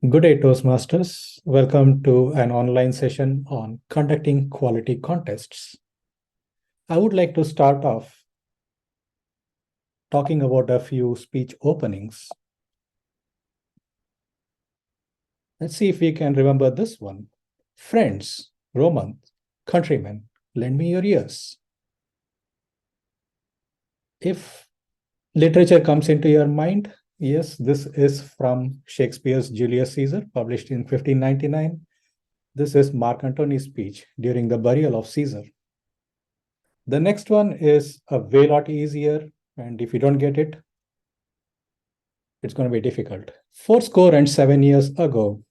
Good day, Toastmasters. Welcome to an online session on conducting quality contests. I would like to start off talking about a few speech openings. Let's see if we can remember this one. Friends, Romans, countrymen, lend me your ears. If literature comes into your mind, yes, this is from Shakespeare's Julius Caesar, published in 1599. This is Mark Antony's speech during the burial of Caesar. The next one is a way lot easier, and if you don't get it, it's going to be difficult. 4 score and 7 years ago.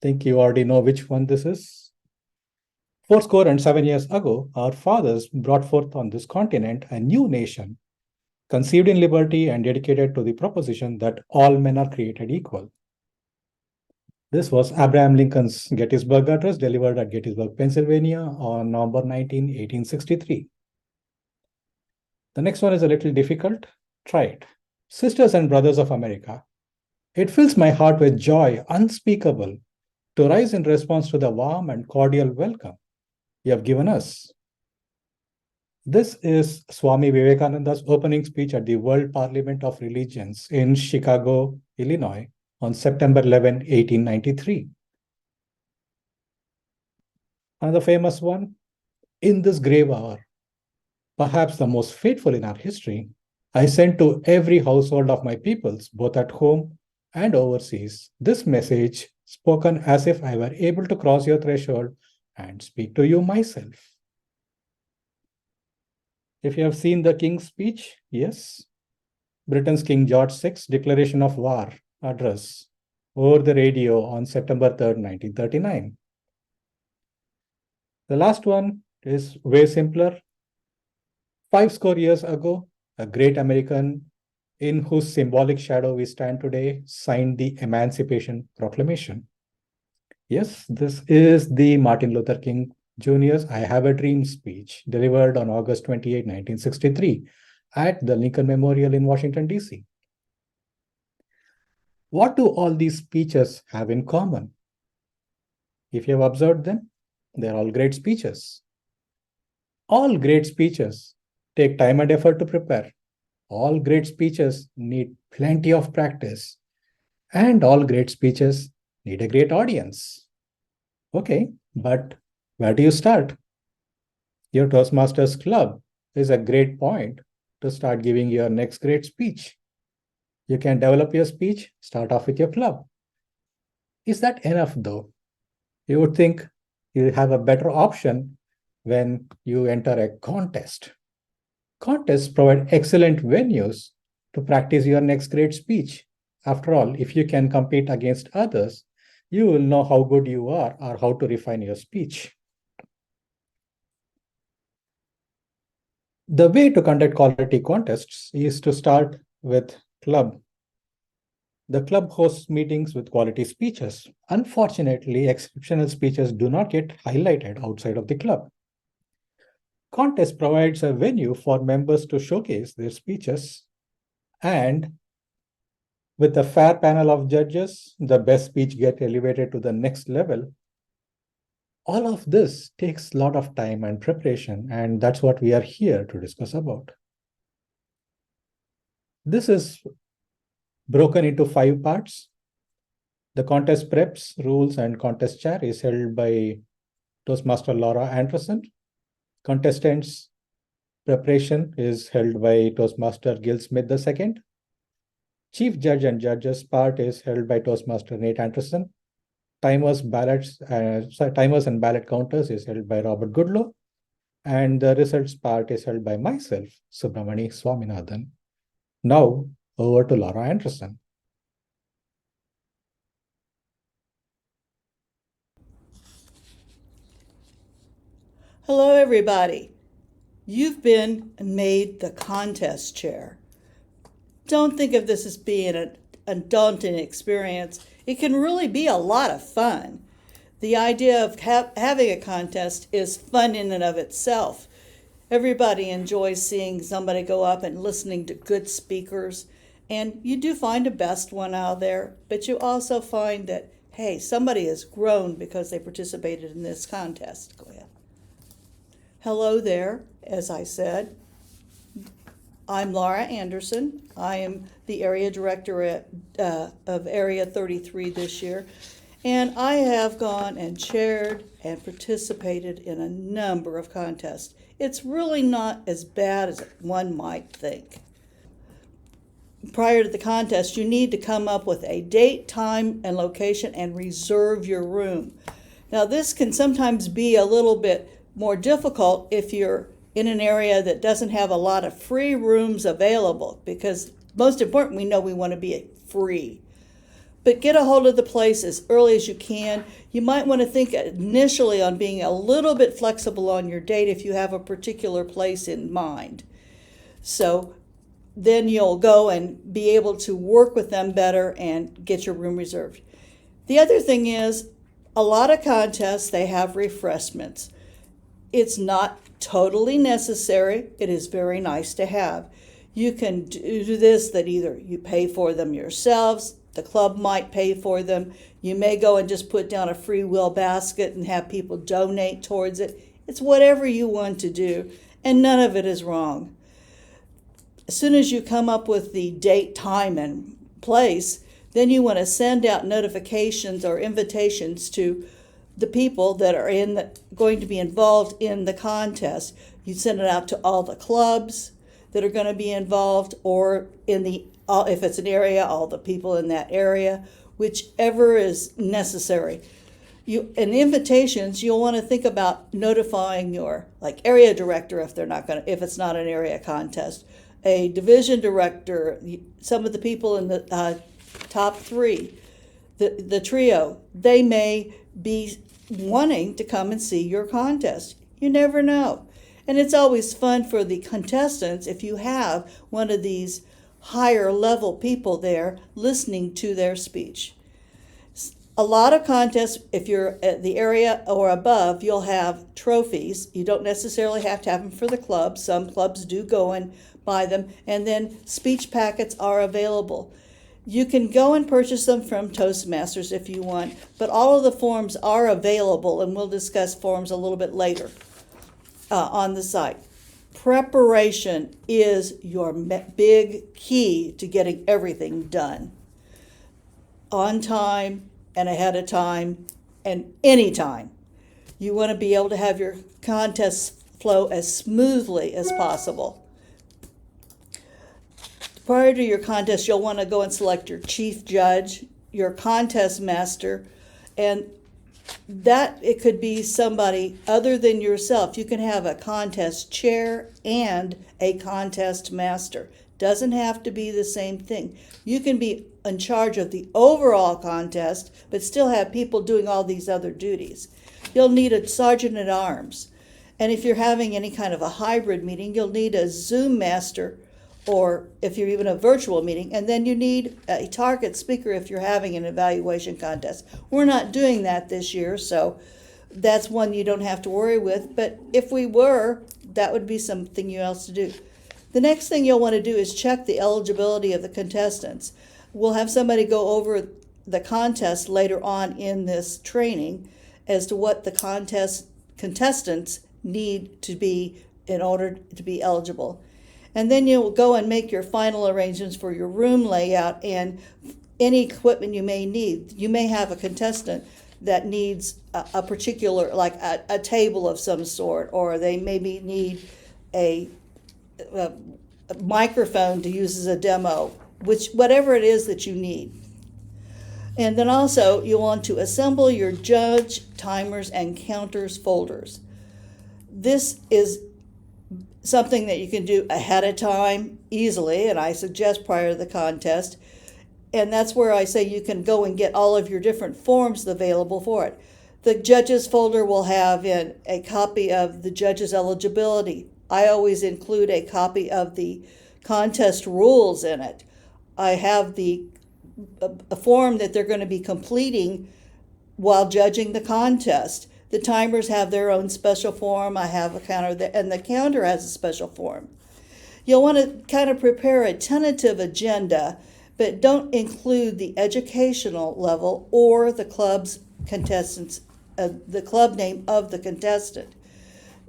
Think you already know which one this is. 4 score and 7 years ago, our fathers brought forth on this continent a new nation, conceived in liberty and dedicated to the proposition that all men are created equal. This was Abraham Lincoln's Gettysburg Address delivered at Gettysburg, Pennsylvania on November 19, 1863. The next one is a little difficult. Try it. Sisters and brothers of America, it fills my heart with joy unspeakable to rise in response to the warm and cordial welcome you have given us. This is Swami Vivekananda's opening speech at the World Parliament of Religions in Chicago, Illinois, on September 11, 1893. Another famous one, in this grave hour, perhaps the most fateful in our history, I send to every household of my peoples, both at home and overseas, this message spoken as if I were able to cross your threshold and speak to you myself. If you have seen the King's speech, yes, Britain's King George VI declaration of war address over the radio on September 3rd, 1939. The last one is way simpler. 5 score years ago, a great American in whose symbolic shadow we stand today signed the Emancipation Proclamation. Yes, this is the Martin Luther King Jr.'s I Have a Dream speech delivered on August 28, 1963 at the Lincoln Memorial in Washington, D.C. What do all these speeches have in common? If you have observed them, they're all great speeches. All great speeches take time and effort to prepare. All great speeches need plenty of practice. And all great speeches need a great audience. Okay, but where do you start? Your Toastmasters Club is a great point to start giving your next great speech. You can develop your speech, start off with your club. Is that enough though? You would think you have a better option when you enter a contest. Contests provide excellent venues to practice your next great speech. After all, if you can compete against others, you will know how good you are or how to refine your speech. The way to conduct quality contests is to start with club. The club hosts meetings with quality speeches. Unfortunately, exceptional speeches do not get highlighted outside of the club. Contest provides a venue for members to showcase their speeches, and with a fair panel of judges, the best speech get elevated to the next level. All of this takes a lot of time and preparation, and that's what we are here to discuss about. This is broken into 5 parts. The contest preps, rules, and contest chair is held by Toastmaster Laura Anderson. Contestants preparation is held by Toastmaster Gil Smith II. Chief Judge and Judges part is held by Toastmaster Nate Anderson. Timers and ballot counters is held by Robert Goodlow. And the results part is held by myself, Subramani Swaminathan. Now, over to Laura Anderson. Hello, everybody. You've been made the contest chair. Don't think of this as being a daunting experience. It can really be a lot of fun. The idea of having a contest is fun in and of itself. Everybody enjoys seeing somebody go up and listening to good speakers And you do find a best one out there, but you also find that, hey, somebody has grown because they participated in this contest. Go ahead. Hello there, as I said. I'm Laura Anderson. I am the area director of Area 33 this year. And I have gone and chaired and participated in a number of contests. It's really not as bad as one might think. Prior to the contest, you need to come up with a date, time, and location and reserve your room. Now, this can sometimes be a little bit more difficult if you're in an area that doesn't have a lot of free rooms available, because most important, we know we want to be free. But get a hold of the place as early as you can. You might want to think initially on being a little bit flexible on your date if you have a particular place in mind. So then you'll go and be able to work with them better and get your room reserved. The other thing is, a lot of contests, they have refreshments. It's not totally necessary. It is very nice to have. You can do this, that either you pay for them yourselves, the club might pay for them. You may go and just put down a free will basket and have people donate towards it. It's whatever you want to do, and none of it is wrong. As soon as you come up with the date, time, and place, then you want to send out notifications or invitations to the people that are going to be involved in the contest. You send it out to all the clubs that are going to be involved, or if it's an area, all the people in that area, whichever is necessary. In invitations, you'll want to think about notifying your area director if it's not an area contest, a division director, some of the people in the top three, the trio. They may be wanting to come and see your contest. You never know. And it's always fun for the contestants if you have one of these higher level people there listening to their speech. A lot of contests, if you're at the area or above, you'll have trophies. You don't necessarily have to have them for the club. Some clubs do go and buy them. And then speech packets are available. You can go and purchase them from Toastmasters if you want, but all of the forms are available, and we'll discuss forms a little bit later on the site. Preparation is your big key to getting everything done on time and ahead of time and any time. You want to be able to have your contests flow as smoothly as possible. Prior to your contest, you'll want to go and select your chief judge, your contest master, and that it could be somebody other than yourself. You can have a contest chair and a contest master. Doesn't have to be the same thing. You can be in charge of the overall contest, but still have people doing all these other duties. You'll need a sergeant at arms. And if you're having any kind of a hybrid meeting, you'll need a Zoom master, or if you're even a virtual meeting, and then you need a target speaker if you're having an evaluation contest. We're not doing that this year, so that's one you don't have to worry with, but if we were, that would be something else to do. The next thing you'll want to do is check the eligibility of the contestants. We'll have somebody go over the contest later on in this training as to what the contestants need to be in order to be eligible. And then you'll go and make your final arrangements for your room layout and any equipment you may need. You may have a contestant that needs a particular, like a table of some sort, or they maybe need a microphone to use as a demo, whatever it is that you need. And then also you want to assemble your judge, timers, and counters folders. This is something that you can do ahead of time easily, and I suggest prior to the contest. And that's where I say you can go and get all of your different forms available for it. The judges folder will have in a copy of the judges' eligibility. I always include a copy of the contest rules in it. I have a form that they're going to be completing while judging the contest. The timers have their own special form. I have a counter, and the counter has a special form. You'll want to kind of prepare a tentative agenda, but don't include the educational level or the club's contestants, the club name of the contestant.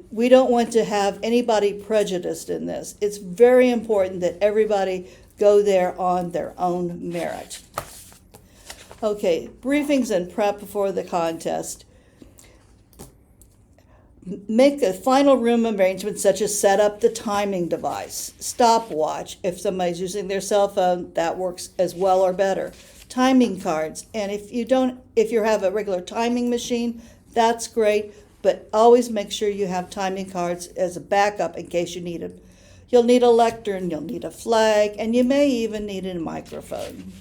We don't want to have anybody prejudiced in this. It's very important that everybody go there on their own merit. Okay, briefings and prep before the contest. Make a final room arrangement such as set up the timing device, stopwatch. If somebody's using their cell phone, that works as well or better. Timing cards, and if you have a regular timing machine, that's great, but always make sure you have timing cards as a backup in case you need them. You'll need a lectern, you'll need a flag, and you may even need a microphone.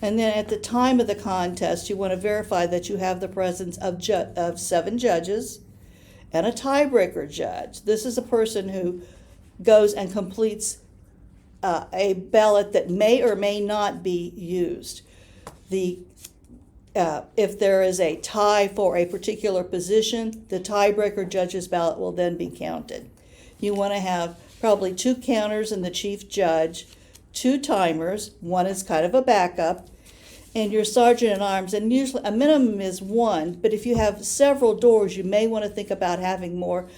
And then at the time of the contest, you want to verify that you have the presence of 7 judges and a tiebreaker judge. This is a person who goes and completes a ballot that may or may not be used. If there is a tie for a particular position, the tiebreaker judge's ballot will then be counted. You want to have probably 2 counters and the chief judge, 2 timers, one is kind of a backup, and your sergeant-at-arms, and usually a minimum is 1, but if you have several doors, you may want to think about having more.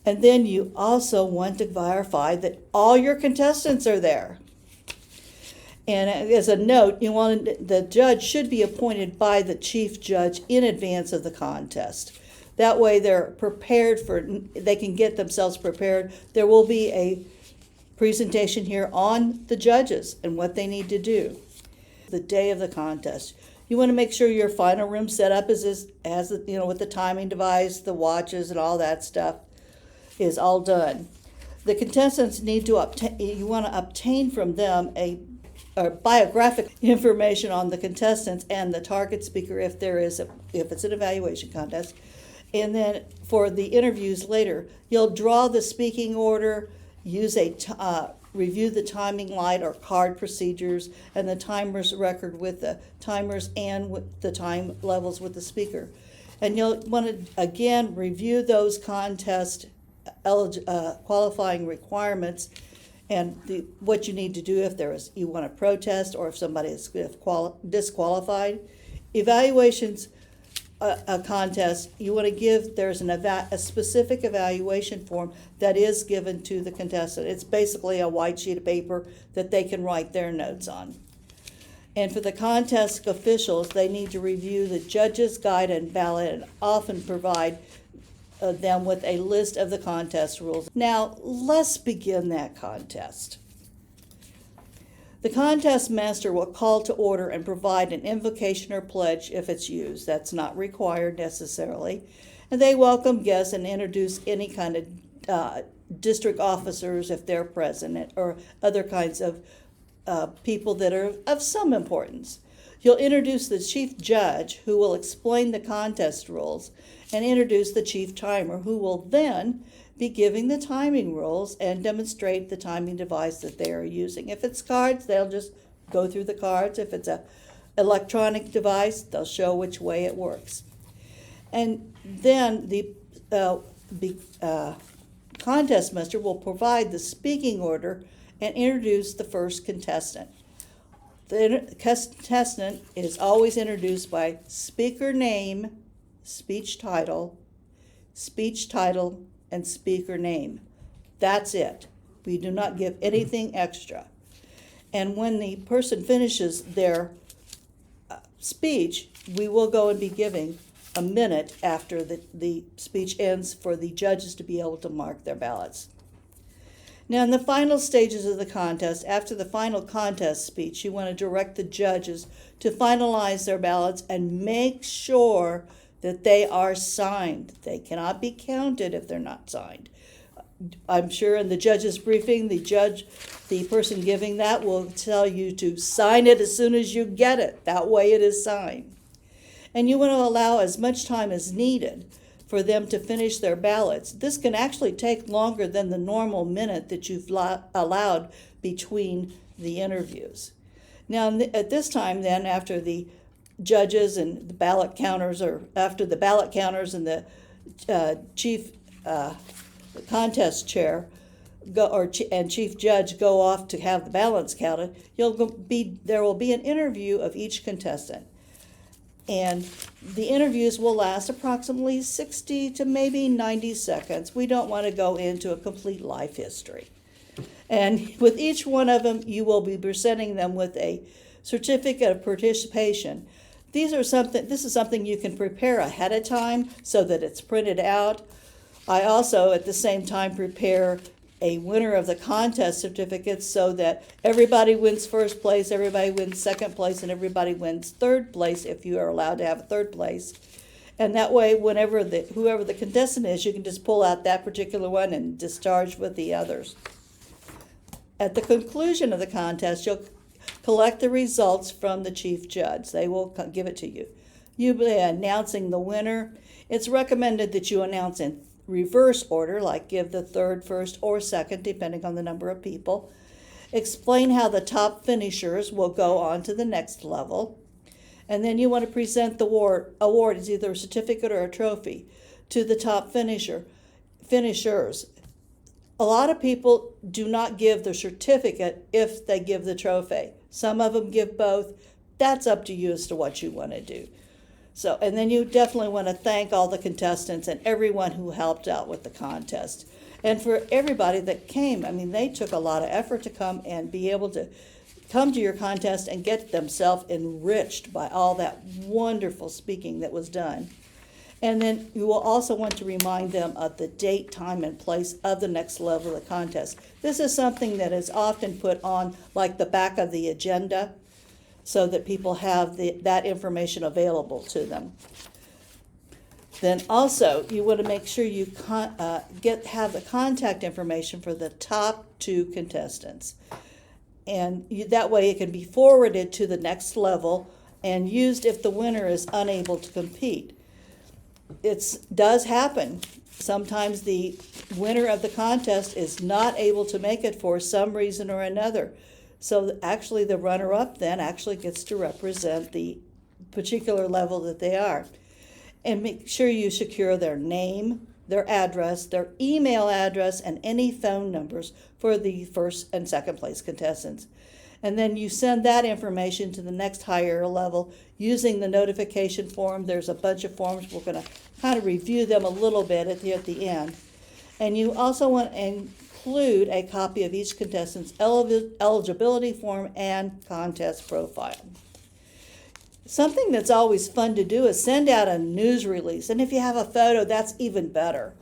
And then you also want to verify that all your contestants are there. And as a note, the judge should be appointed by the chief judge in advance of the contest. That way they're prepared they can get themselves prepared. There will be a presentation here on the judges and what they need to do the day of the contest. You want to make sure your final room set up with the timing device, the watches, and all that stuff is all done. The contestants need to obtain from them biographic information on the contestants and the target speaker if it's an evaluation contest. And then for the interviews later, you'll draw the speaking order, review the timing light or card procedures and the timer's record with the timers and with the time levels with the speaker. And you'll want to, again, review those contest qualifying requirements and what you need to do if you want to protest or if somebody is disqualified. Evaluations, a contest, you want to give, there's a specific evaluation form that is given to the contestant. It's basically a white sheet of paper that they can write their notes on. And for the contest officials, they need to review the judge's guide and ballot and often provide them with a list of the contest rules. Now, let's begin that contest. The contest master will call to order and provide an invocation or pledge if it's used. That's not required necessarily. And they welcome guests and introduce any kind of district officers if they're present or other kinds of people that are of some importance. You'll introduce the chief judge who will explain the contest rules and introduce the chief timer who will then be giving the timing rules and demonstrate the timing device that they are using. If it's cards, they'll just go through the cards. If it's an electronic device, they'll show which way it works. And then the contest master will provide the speaking order and introduce the first contestant. The contestant is always introduced by speaker name, speech title, and speaker name. That's it. We do not give anything extra. And when the person finishes their speech, we will go and be giving a minute after the speech ends for the judges to be able to mark their ballots. Now, in the final stages of the contest, after the final contest speech, you want to direct the judges to finalize their ballots and make sure that they are signed. They cannot be counted if they're not signed. I'm sure in the judge's briefing, the person giving that will tell you to sign it as soon as you get it. That way it is signed. And you want to allow as much time as needed for them to finish their ballots. This can actually take longer than the normal minute that you've allowed between the interviews. Now, at this time then, after the judges and the ballot counters, or after the ballot counters and the chief contest chair and chief judge go off to have the ballots counted, there will be an interview of each contestant. And the interviews will last approximately 60 to maybe 90 seconds. We don't want to go into a complete life history. And with each one of them, you will be presenting them with a certificate of participation. This is something you can prepare ahead of time so that it's printed out. I also, at the same time, prepare a winner of the contest certificates so that everybody wins first place, everybody wins second place, and everybody wins third place if you are allowed to have a third place. And that way, whoever the contestant is, you can just pull out that particular one and discharge with the others. At the conclusion of the contest, you'll collect the results from the chief judge. They will give it to you. You'll be announcing the winner. It's recommended that you announce in reverse order, like give the third, first, or second, depending on the number of people. Explain how the top finishers will go on to the next level. And then you want to present the award as either a certificate or a trophy to the top finishers. A lot of people do not give the certificate if they give the trophy. Some of them give both. That's up to you as to what you want to do. So, and then you definitely want to thank all the contestants and everyone who helped out with the contest. And for everybody that came, I mean, they took a lot of effort to come and be able to come to your contest and get themselves enriched by all that wonderful speaking that was done. And then you will also want to remind them of the date, time, and place of the next level of the contest. This is something that is often put on like the back of the agenda, so that people have that information available to them. Then also, you want to make sure you have the contact information for the top 2 contestants. And that way it can be forwarded to the next level and used if the winner is unable to compete. It does happen. Sometimes the winner of the contest is not able to make it for some reason or another. So actually the runner-up then actually gets to represent the particular level that they are. And make sure you secure their name, their address, their email address, and any phone numbers for the first and second place contestants. And then you send that information to the next higher level using the notification form. There's a bunch of forms. We're going to kind of review them a little bit at the end. And you also want to include a copy of each contestant's eligibility form and contest profile. Something that's always fun to do is send out a news release, and if you have a photo, that's even better,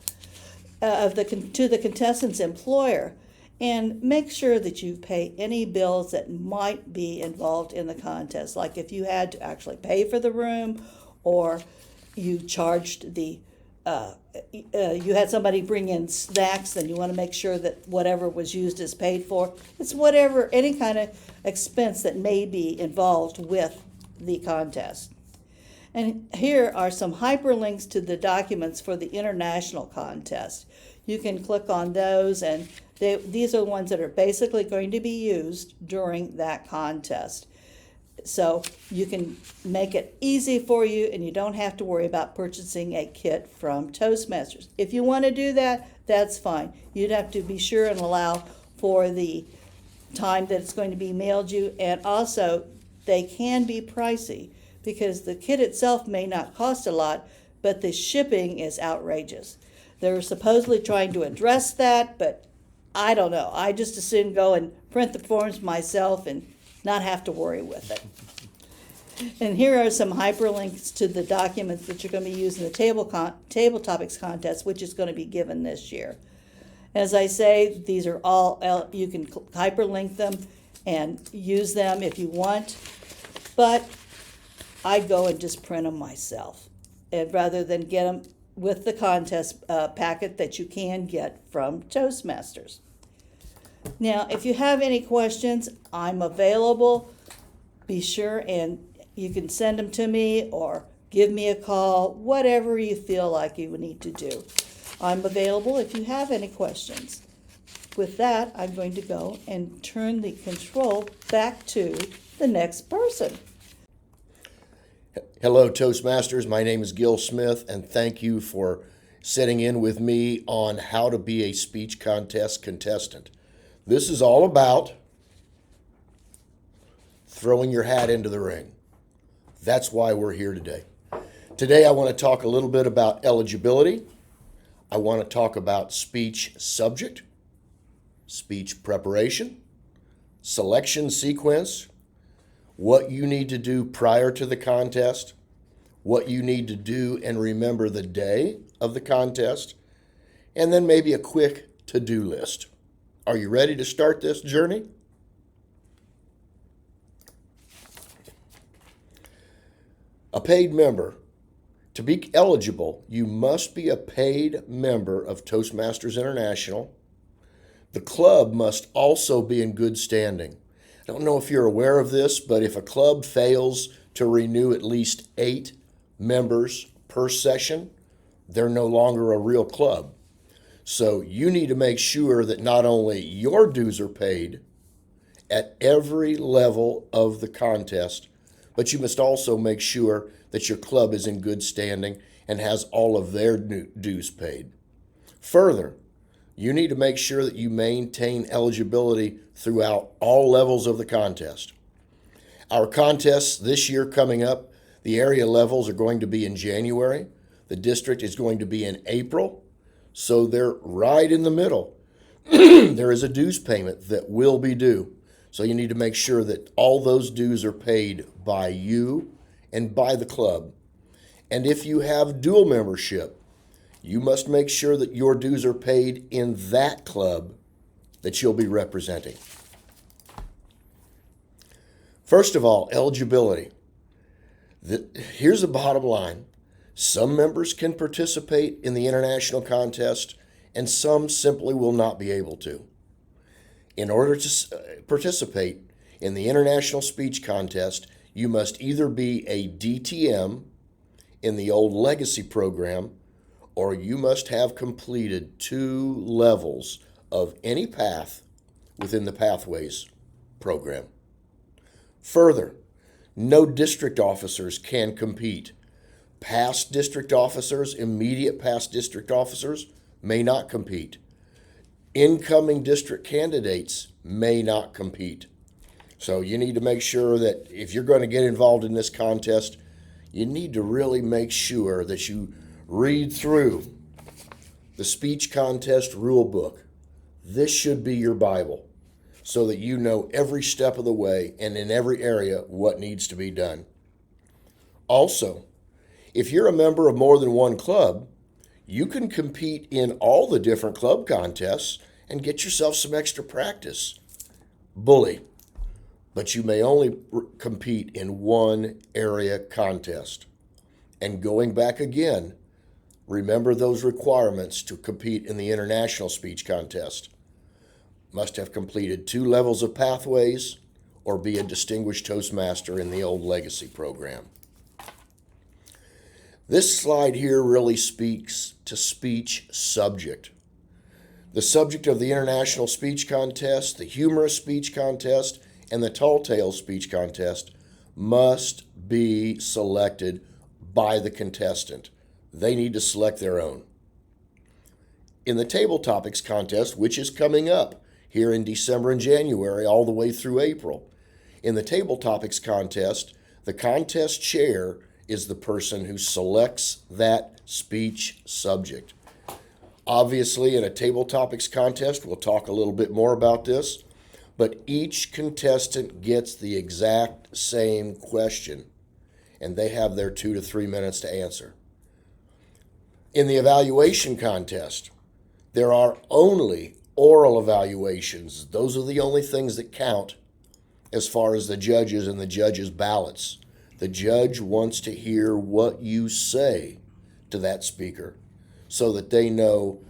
to the contestant's employer, and make sure that you pay any bills that might be involved in the contest, like if you had to actually pay for the room, or you charged you had somebody bring in snacks, then you want to make sure that whatever was used is paid for. It's any kind of expense that may be involved with the contest. And here are some hyperlinks to the documents for the international contest. You can click on those, and these are the ones that are basically going to be used during that contest. So you can make it easy for you, and you don't have to worry about purchasing a kit from Toastmasters. If you want to do that, that's fine. You'd have to be sure and allow for the time that it's going to be mailed you, and also they can be pricey because the kit itself may not cost a lot, but the shipping is outrageous. They're supposedly trying to address that, but I don't know. I just as soon go and print the forms myself and not have to worry with it. And here are some hyperlinks to the documents that you're going to be using in the table topics contest, which is going to be given this year. As I say, these are all, you can hyperlink them and use them if you want, but I go and just print them myself, and rather than get them with the contest packet that you can get from Toastmasters. Now, if you have any questions, I'm available. Be sure and you can send them to me or give me a call, whatever you feel like you need to do. I'm available if you have any questions. With that, I'm going to go and turn the control back to the next person. Hello, Toastmasters. My name is Gil Smith, and thank you for sitting in with me on how to be a speech contest contestant. This is all about throwing your hat into the ring. That's why we're here today. Today I want to talk a little bit about eligibility. I want to talk about speech subject, speech preparation, selection sequence, what you need to do prior to the contest, what you need to do and remember the day of the contest, and then maybe a quick to-do list. Are you ready to start this journey? A paid member. To be eligible, you must be a paid member of Toastmasters International. The club must also be in good standing. I don't know if you're aware of this, but if a club fails to renew at least 8 members per session, they're no longer a real club. So you need to make sure that not only your dues are paid at every level of the contest, but you must also make sure that your club is in good standing and has all of their dues paid. Further, you need to make sure that you maintain eligibility throughout all levels of the contest. Our contests this year coming up, the area levels are going to be in January. The district is going to be in April. So they're right in the middle. There is a dues payment that will be due. So you need to make sure that all those dues are paid by you and by the club. And if you have dual membership, you must make sure that your dues are paid in that club that you'll be representing. First of all, eligibility. Here's the bottom line. Some members can participate in the international contest, and some simply will not be able to. In order to participate in the international speech contest, you must either be a DTM in the old legacy program, or you must have completed 2 levels of any path within the Pathways program. Further, no district officers can compete. Past district officers, immediate past district officers, may not compete. Incoming district candidates may not compete. So you need to make sure that if you're going to get involved in this contest, you need to really make sure that you read through the speech contest rule book. This should be your Bible so that you know every step of the way and in every area what needs to be done. Also, if you're a member of more than one club, you can compete in all the different club contests and get yourself some extra practice. Bully. But you may only compete in one area contest. And going back again, remember those requirements to compete in the international speech contest. Must have completed 2 levels of Pathways or be a distinguished Toastmaster in the old legacy program. This slide here really speaks to speech subject. The subject of the international speech contest, the humorous speech contest, and the tall tale speech contest must be selected by the contestant. They need to select their own. In the table topics contest, which is coming up here in December and January all the way through April, in the table topics contest, the contest chair is the person who selects that speech subject. Obviously, in a table topics contest, we'll talk a little bit more about this, but each contestant gets the exact same question, and they have their 2 to 3 minutes to answer. In the evaluation contest, there are only oral evaluations. Those are the only things that count as far as the judges and the judges' ballots. The judge wants to hear what you say to that speaker so that they know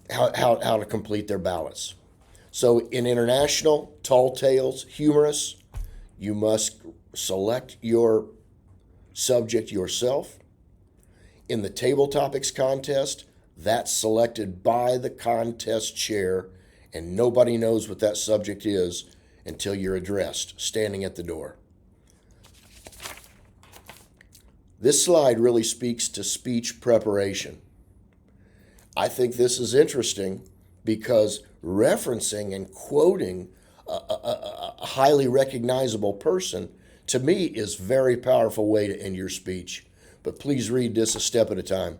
how to complete their ballots. So in international, tall tales, humorous, you must select your subject yourself. In the table topics contest, that's selected by the contest chair, and nobody knows what that subject is until you're addressed, standing at the door. This slide really speaks to speech preparation. I think this is interesting because referencing and quoting a highly recognizable person, to me, is a very powerful way to end your speech. But please read this a step at a time.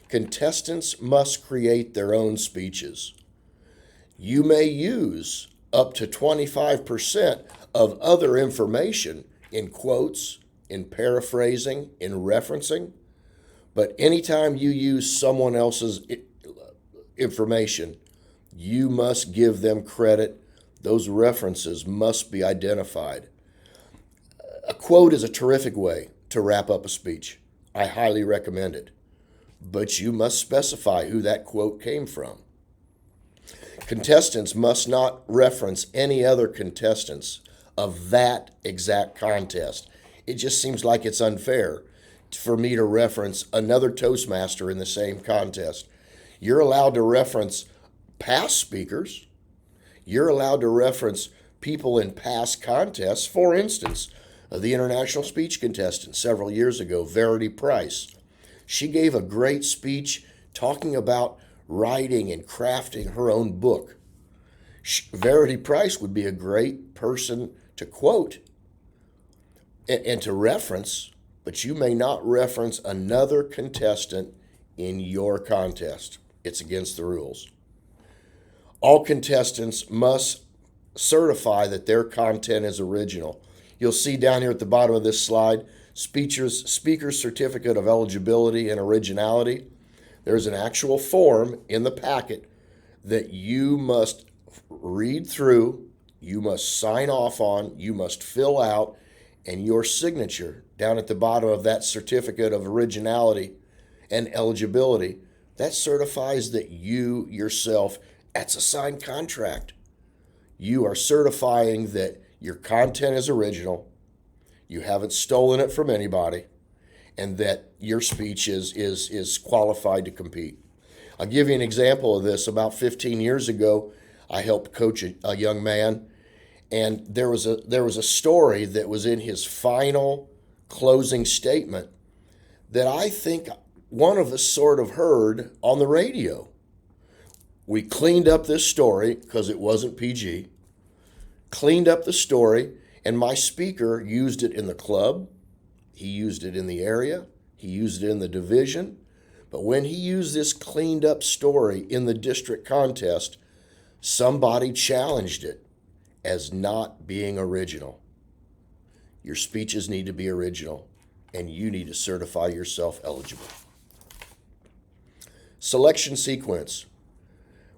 Contestants must create their own speeches. You may use up to 25% of other information in quotes, in paraphrasing, in referencing, but anytime you use someone else's information, you must give them credit. Those references must be identified. A quote is a terrific way to wrap up a speech. I highly recommend it. But you must specify who that quote came from. Contestants must not reference any other contestants of that exact contest. It just seems like it's unfair for me to reference another Toastmaster in the same contest. You're allowed to reference past speakers. You're allowed to reference people in past contests. For instance, the international speech contestant several years ago, Verity Price. She gave a great speech talking about writing and crafting her own book. Verity Price would be a great person to quote and to reference, but you may not reference another contestant in your contest. It's against the rules. All contestants must certify that their content is original. You'll see down here at the bottom of this slide, Speaker's Certificate of Eligibility and Originality. There's an actual form in the packet that you must read through, you must sign off on, you must fill out, and your signature down at the bottom of that Certificate of Originality and Eligibility, that certifies that you yourself, that's a signed contract. You are certifying that your content is original, you haven't stolen it from anybody, and that your speech is qualified to compete. I'll give you an example of this. About 15 years ago, I helped coach a young man, and there was a story that was in his final closing statement that I think one of us sort of heard on the radio. We cleaned up this story because it wasn't PG, cleaned up the story, and my speaker used it in the club, he used it in the area, he used it in the division, but when he used this cleaned up story in the district contest, somebody challenged it as not being original. Your speeches need to be original, and you need to certify yourself eligible. Selection sequence.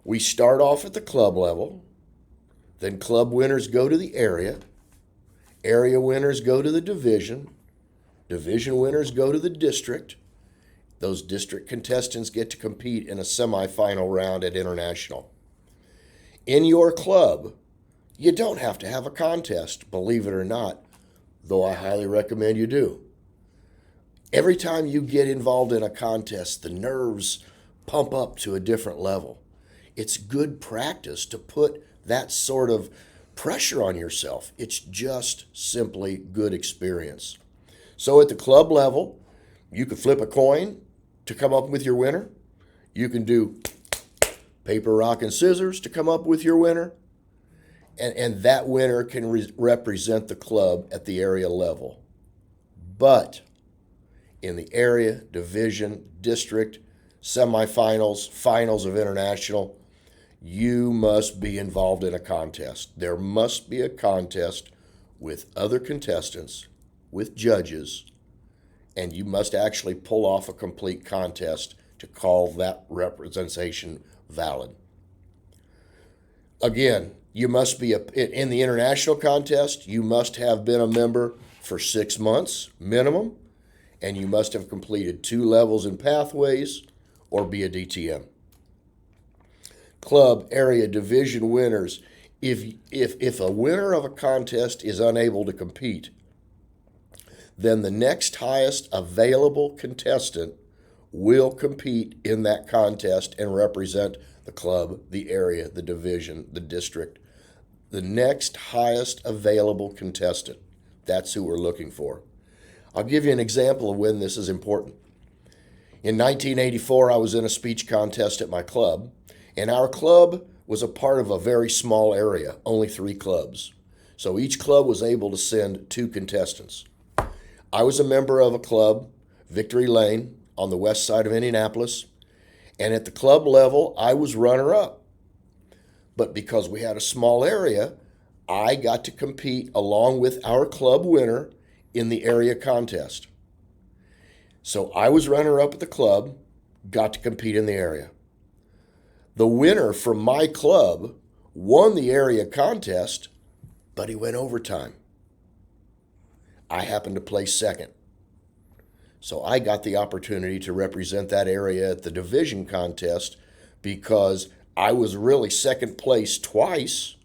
We start off at the club level, then club winners go to the area winners go to the division winners go to the district. Those district contestants get to compete in a semifinal round at international. In your club, you don't have to have a contest, believe it or not, though I highly recommend you do. Every time you get involved in a contest, the nerves pump up to a different level. It's good practice to put that sort of pressure on yourself. It's just simply good experience. So at the club level, you could flip a coin to come up with your winner. You can do paper, rock, and scissors to come up with your winner. And that winner can represent the club at the area level. But in the area, division, district, semifinals, finals of international, you must be involved in a contest. There must be a contest with other contestants, with judges, and you must actually pull off a complete contest to call that representation valid. Again, you must be in the international contest, you must have been a member for 6 months minimum, and you must have completed 2 levels in pathways or be a DTM. Club, area, division winners. If a winner of a contest is unable to compete, then the next highest available contestant will compete in that contest and represent the club, the area, the division, the district. The next highest available contestant. That's who we're looking for. I'll give you an example of when this is important. In 1984, I was in a speech contest at my club, and our club was a part of a very small area, only 3 clubs. So each club was able to send 2 contestants. I was a member of a club, Victory Lane, on the west side of Indianapolis, and at the club level, I was runner-up. But because we had a small area, I got to compete along with our club winner in the area contest. So I was runner-up at the club, got to compete in the area. The winner from my club won the area contest, but he went overtime. I happened to place second. So I got the opportunity to represent that area at the division contest because I was really second place twice,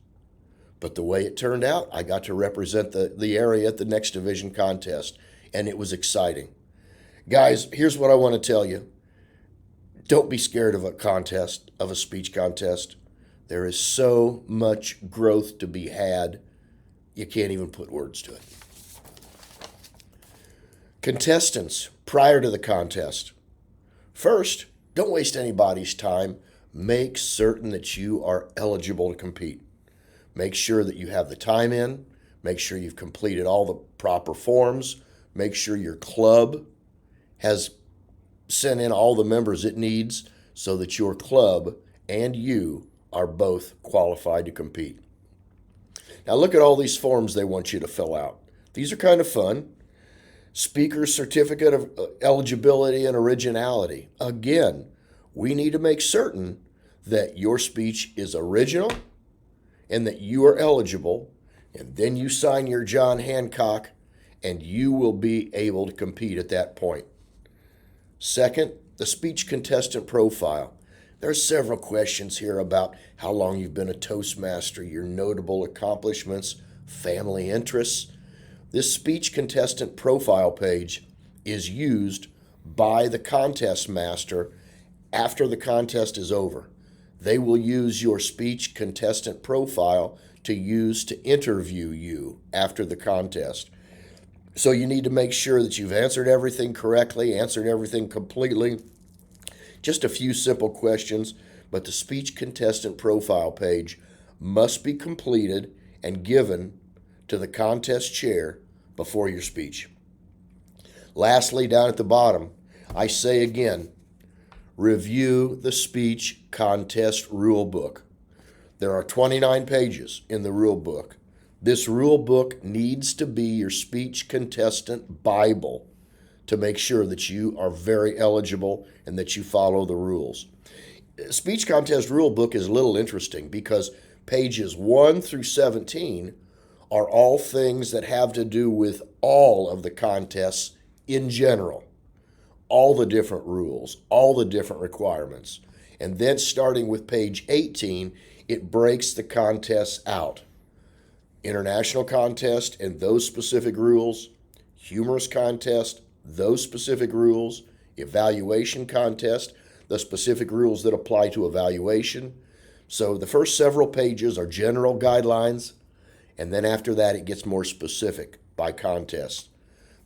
but the way it turned out, I got to represent the area at the next division contest, and it was exciting. Guys, here's what I want to tell you. Don't be scared of a contest, of a speech contest. There is so much growth to be had, you can't even put words to it. Contestants prior to the contest. First, don't waste anybody's time. Make certain that you are eligible to compete. Make sure that you have the time in. Make sure you've completed all the proper forms. Make sure your club has sent in all the members it needs so that your club and you are both qualified to compete. Now look at all these forms they want you to fill out. These are kind of fun. Speaker's Certificate of Eligibility and Originality. Again, we need to make certain that your speech is original and that you are eligible, and then you sign your John Hancock and you will be able to compete at that point. Second, the speech contestant profile. There are several questions here about how long you've been a Toastmaster, your notable accomplishments, family interests. This speech contestant profile page is used by the contest master after the contest is over. They will use your speech contestant profile to use to interview you after the contest. So you need to make sure that you've answered everything correctly, answered everything completely. Just a few simple questions, but the speech contestant profile page must be completed and given to the contest chair before your speech. Lastly, down at the bottom, I say again, review the speech contest rule book. There are 29 pages in the rule book. This rule book needs to be your speech contestant Bible to make sure that you are very eligible and that you follow the rules. Speech contest rule book is a little interesting because pages 1 through 17 are all things that have to do with all of the contests in general, all the different rules, all the different requirements. And then starting with page 18, it breaks the contests out. International contest and those specific rules, humorous contest, those specific rules, evaluation contest, the specific rules that apply to evaluation. So the first several pages are general guidelines, and then after that it gets more specific by contest.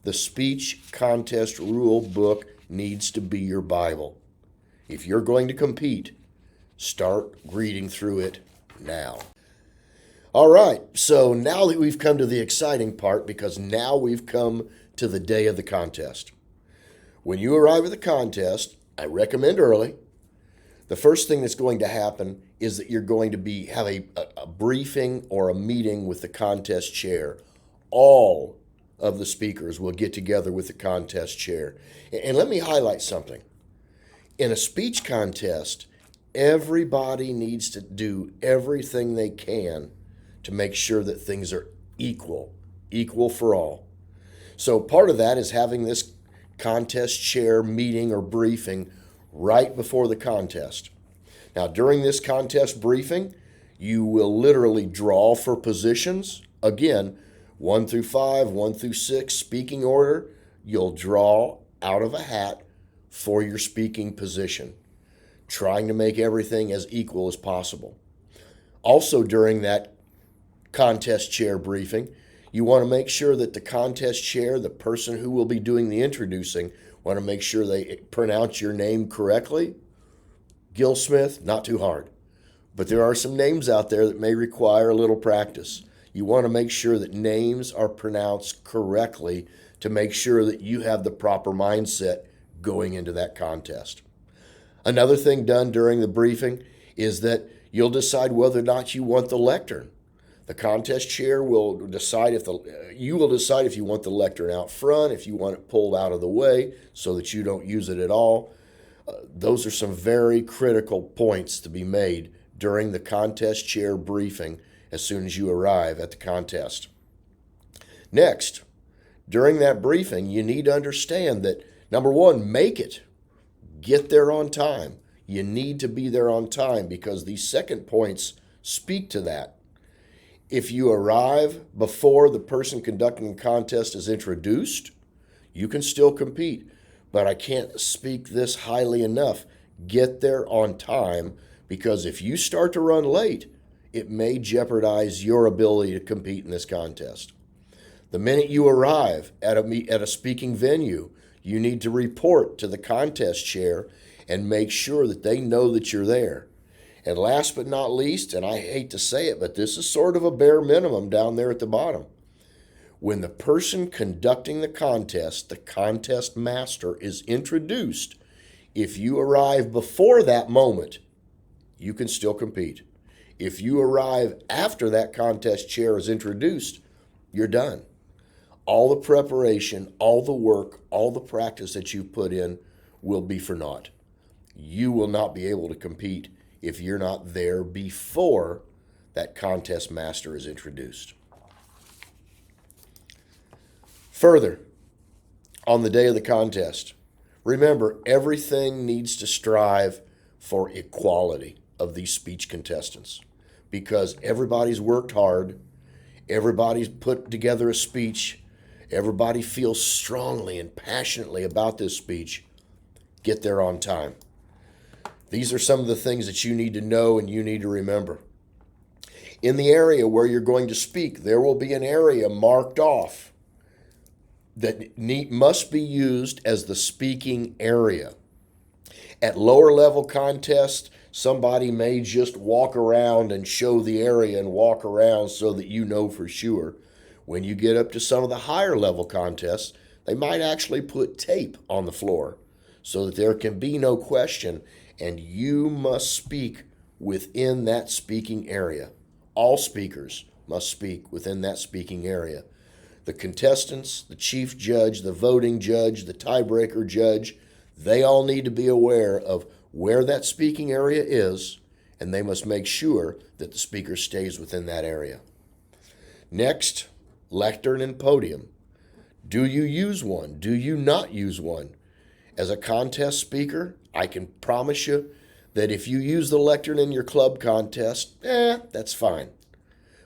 The speech contest rule book needs to be your Bible. If you're going to compete, start reading through it now. All right, so now that we've come to the exciting part, because now we've come to the day of the contest. When you arrive at the contest, I recommend early. The first thing that's going to happen is that you're going to have a briefing or a meeting with the contest chair. All of the speakers will get together with the contest chair. And let me highlight something. In a speech contest, everybody needs to do everything they can to make sure that things are equal for all. So part of that is having this contest chair meeting or briefing right before the contest. Now, during this contest briefing, you will literally draw for positions. Again, 1 through 5, 1 through 6, speaking order. You'll draw out of a hat for your speaking position, trying to make everything as equal as possible. Also, during that contest chair briefing, You want to make sure that the contest chair, the person who will be doing the introducing, want to make sure they pronounce your name correctly. Gil Smith, not too hard. But there are some names out there that may require a little practice. You want to make sure that names are pronounced correctly to make sure that you have the proper mindset going into that contest. Another thing done during the briefing is that you'll decide whether or not you want the lectern. The contest chair will decide if you want the lectern out front, if you want it pulled out of the way so that you don't use it at all. Those are some very critical points to be made during the contest chair briefing as soon as you arrive at the contest. Next, during that briefing, you need to understand that, number one, make it. Get there on time. You need to be there on time because these second points speak to that. If you arrive before the person conducting the contest is introduced, you can still compete. But I can't speak this highly enough. Get there on time because if you start to run late, it may jeopardize your ability to compete in this contest. The minute you arrive at a speaking venue, you need to report to the contest chair and make sure that they know that you're there. And last but not least, and I hate to say it, but this is sort of a bare minimum down there at the bottom. When the person conducting the contest master, is introduced, if you arrive before that moment, you can still compete. If you arrive after that contest chair is introduced, you're done. All the preparation, all the work, all the practice that you put in will be for naught. You will not be able to compete if you're not there before that contest master is introduced. Further, on the day of the contest, remember everything needs to strive for equality of these speech contestants because everybody's worked hard, everybody's put together a speech, everybody feels strongly and passionately about this speech. Get there on time. These are some of the things that you need to know and you need to remember. In the area where you're going to speak, there will be an area marked off that must be used as the speaking area. At lower level contests, somebody may just walk around and show the area and walk around so that you know for sure. When you get up to some of the higher level contests, they might actually put tape on the floor so that there can be no question, and you must speak within that speaking area. All speakers must speak within that speaking area. The contestants, the chief judge, the voting judge, the tiebreaker judge, they all need to be aware of where that speaking area is, and they must make sure that the speaker stays within that area. Next, lectern and podium. Do you use one? Do you not use one? As a contest speaker, I can promise you that if you use the lectern in your club contest, that's fine.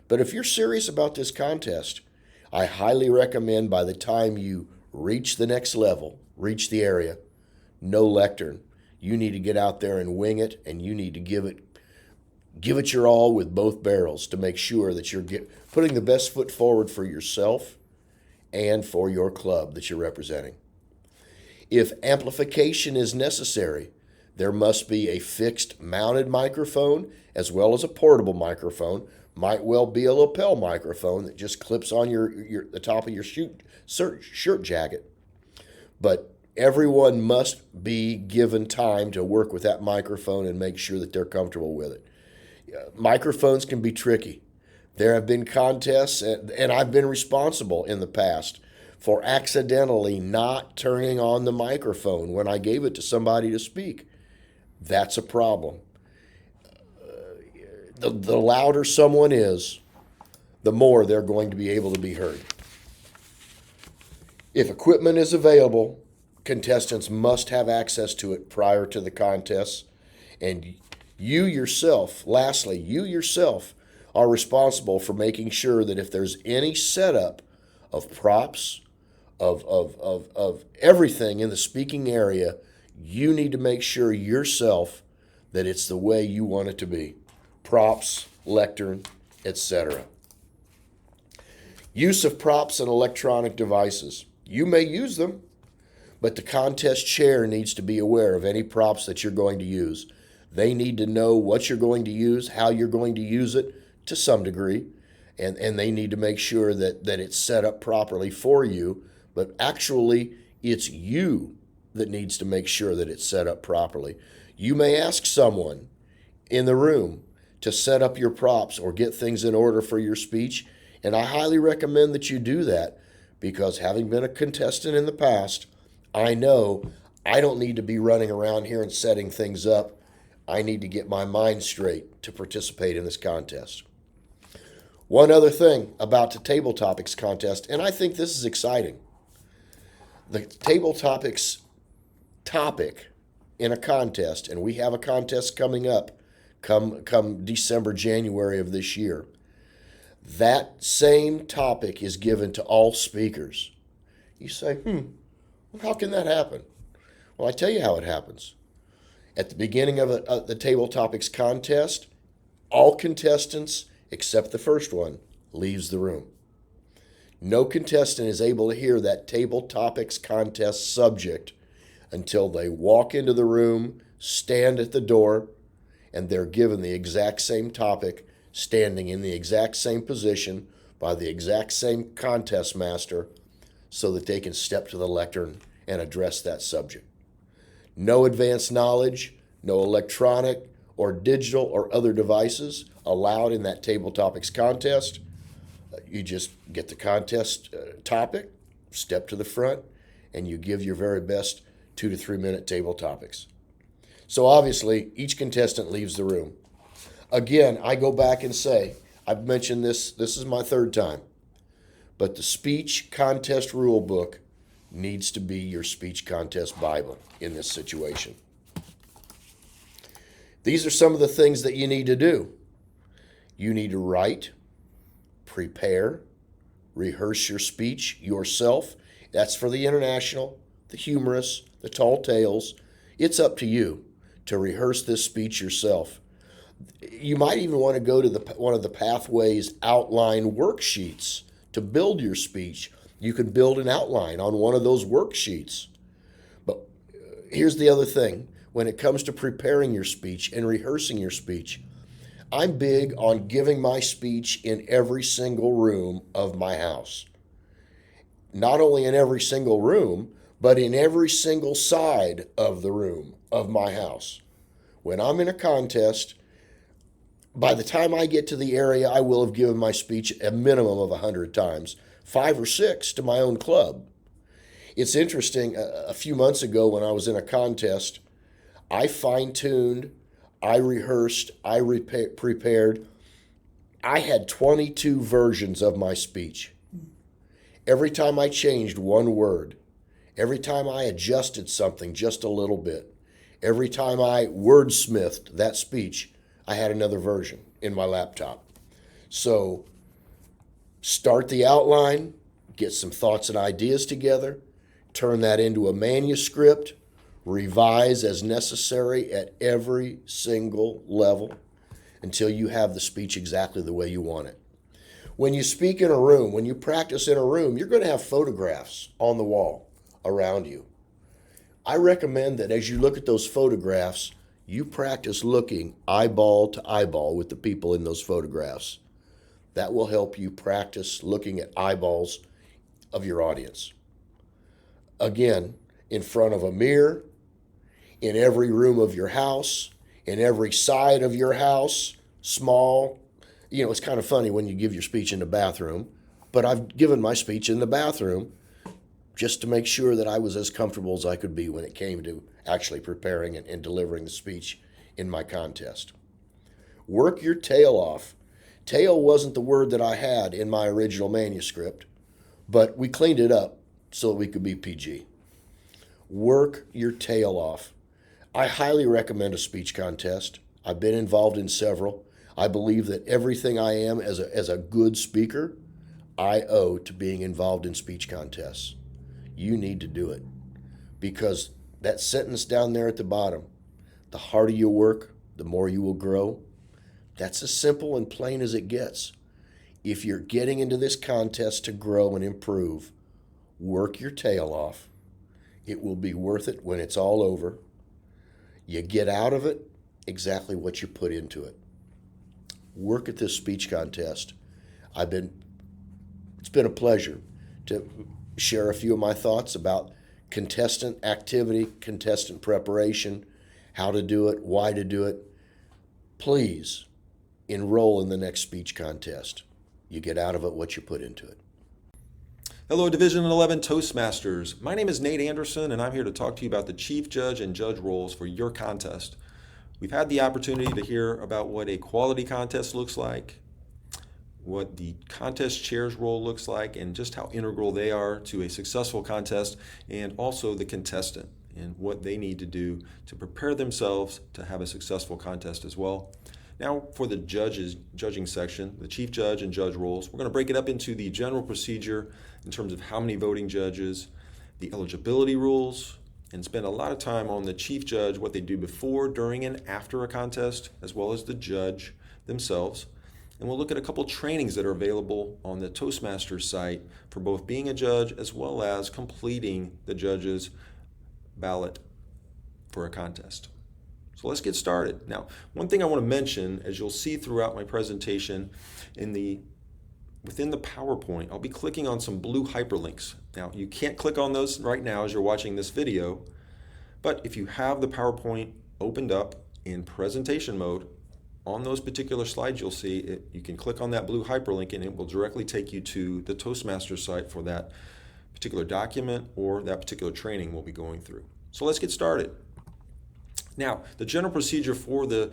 But if you're serious about this contest, I highly recommend by the time you reach the next level, reach the area, no lectern. You need to get out there and wing it, and you need to give it your all with both barrels to make sure that you're putting the best foot forward for yourself and for your club that you're representing. If amplification is necessary, there must be a fixed mounted microphone as well as a portable microphone. Might well be a lapel microphone that just clips on the top of your shirt jacket. But everyone must be given time to work with that microphone and make sure that they're comfortable with it. Microphones can be tricky. There have been contests, and I've been responsible in the past for accidentally not turning on the microphone when I gave it to somebody to speak. That's a problem. The louder someone is, the more they're going to be able to be heard. If equipment is available, contestants must have access to it prior to the contest. And you yourself are responsible for making sure that if there's any setup of props, of everything in the speaking area, you need to make sure yourself that it's the way you want it to be. Props, lectern, etc. Use of props and electronic devices. You may use them, but the contest chair needs to be aware of any props that you're going to use. They need to know what you're going to use, how you're going to use it to some degree, and they need to make sure that it's set up properly for you. But actually, it's you that needs to make sure that it's set up properly. You may ask someone in the room to set up your props or get things in order for your speech, and I highly recommend that you do that, because having been a contestant in the past, I know I don't need to be running around here and setting things up. I need to get my mind straight to participate in this contest. One other thing about the Table Topics contest, and I think this is exciting. The Table Topics topic in a contest, and we have a contest coming up come December, January of this year. That same topic is given to all speakers. You say, how can that happen? Well, I tell you how it happens. At the beginning of the Table Topics contest, all contestants, except the first one, leaves the room. No contestant is able to hear that Table Topics contest subject until they walk into the room, stand at the door, and they're given the exact same topic, standing in the exact same position by the exact same contest master, so that they can step to the lectern and address that subject. No advanced knowledge, no electronic or digital or other devices allowed in that Table Topics contest. You just get the contest topic, step to the front, and you give your very best 2 to 3 minute table topics. So obviously, each contestant leaves the room. Again, I go back and say, I've mentioned this is my third time, but the speech contest rule book needs to be your speech contest Bible in this situation. These are some of the things that you need to do. You need to write, prepare, rehearse your speech yourself. That's for the international, the humorous, the tall tales. It's up to you to rehearse this speech yourself. You might even want to go to one of the Pathways outline worksheets to build your speech. You can build an outline on one of those worksheets. But here's the other thing. When it comes to preparing your speech and rehearsing your speech, I'm big on giving my speech in every single room of my house. Not only in every single room, but in every single side of the room of my house. When I'm in a contest, by the time I get to the area, I will have given my speech a minimum of 100 times, 5 or 6 to my own club. It's interesting, a few months ago when I was in a contest, I fine-tuned, I rehearsed, I prepared. I had 22 versions of my speech. Every time I changed one word, every time I adjusted something just a little bit, every time I wordsmithed that speech, I had another version in my laptop. So start the outline, get some thoughts and ideas together, turn that into a manuscript, revise as necessary at every single level until you have the speech exactly the way you want it. When you speak in a room, when you practice in a room, you're going to have photographs on the wall around you. I recommend that as you look at those photographs, you practice looking eyeball to eyeball with the people in those photographs. That will help you practice looking at eyeballs of your audience. Again, in front of a mirror, in every room of your house, in every side of your house, small. You know, it's kind of funny when you give your speech in the bathroom, but I've given my speech in the bathroom just to make sure that I was as comfortable as I could be when it came to actually preparing and delivering the speech in my contest. Work your tail off. Tail wasn't the word that I had in my original manuscript, but we cleaned it up so that we could be PG. Work your tail off. I highly recommend a speech contest. I've been involved in several. I believe that everything I am as a good speaker, I owe to being involved in speech contests. You need to do it, because that sentence down there at the bottom, the harder you work, the more you will grow. That's as simple and plain as it gets. if you're getting into this contest to grow and improve, work your tail off. It will be worth it when it's all over. You get out of it exactly what you put into it. Work at this speech contest. It's been a pleasure to share a few of my thoughts about contestant activity, contestant preparation, how to do it, why to do it. Please enroll in the next speech contest. You get out of it what you put into it. Hello, Division 11 Toastmasters. My name is Nate Anderson, and I'm here to talk to you about the Chief Judge and Judge roles for your contest. We've had the opportunity to hear about what a quality contest looks like, what the contest chair's role looks like, and just how integral they are to a successful contest, and also the contestant and what they need to do to prepare themselves to have a successful contest as well. Now for the judging section, the chief judge and judge roles, we're going to break it up into the general procedure in terms of how many voting judges, the eligibility rules, and spend a lot of time on the chief judge, what they do before, during, and after a contest, as well as the judge themselves. And we'll look at a couple trainings that are available on the Toastmasters site for both being a judge as well as completing the judge's ballot for a contest. So let's get started. Now, one thing I want to mention, as you'll see throughout my presentation, within the PowerPoint, I'll be clicking on some blue hyperlinks. Now, you can't click on those right now as you're watching this video, but if you have the PowerPoint opened up in presentation mode, on those particular slides you'll see it, you can click on that blue hyperlink and it will directly take you to the Toastmasters site for that particular document or that particular training we'll be going through. So let's get started. Now, the general procedure for the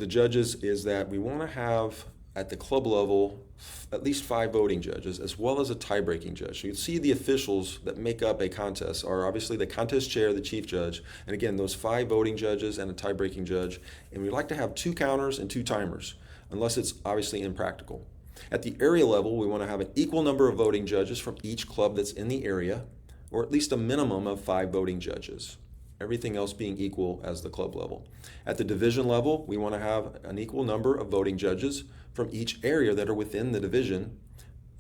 judges is that we want to have at the club level at least 5 voting judges as well as a tie-breaking judge. So you see the officials that make up a contest are obviously the contest chair, the chief judge, and again those 5 voting judges and a tie-breaking judge. And we like to have 2 counters and 2 timers unless it's obviously impractical. At the area level, we want to have an equal number of voting judges from each club that's in the area, or at least a minimum of 5 voting judges. Everything else being equal as the club level. At the division level, we want to have an equal number of voting judges from each area that are within the division.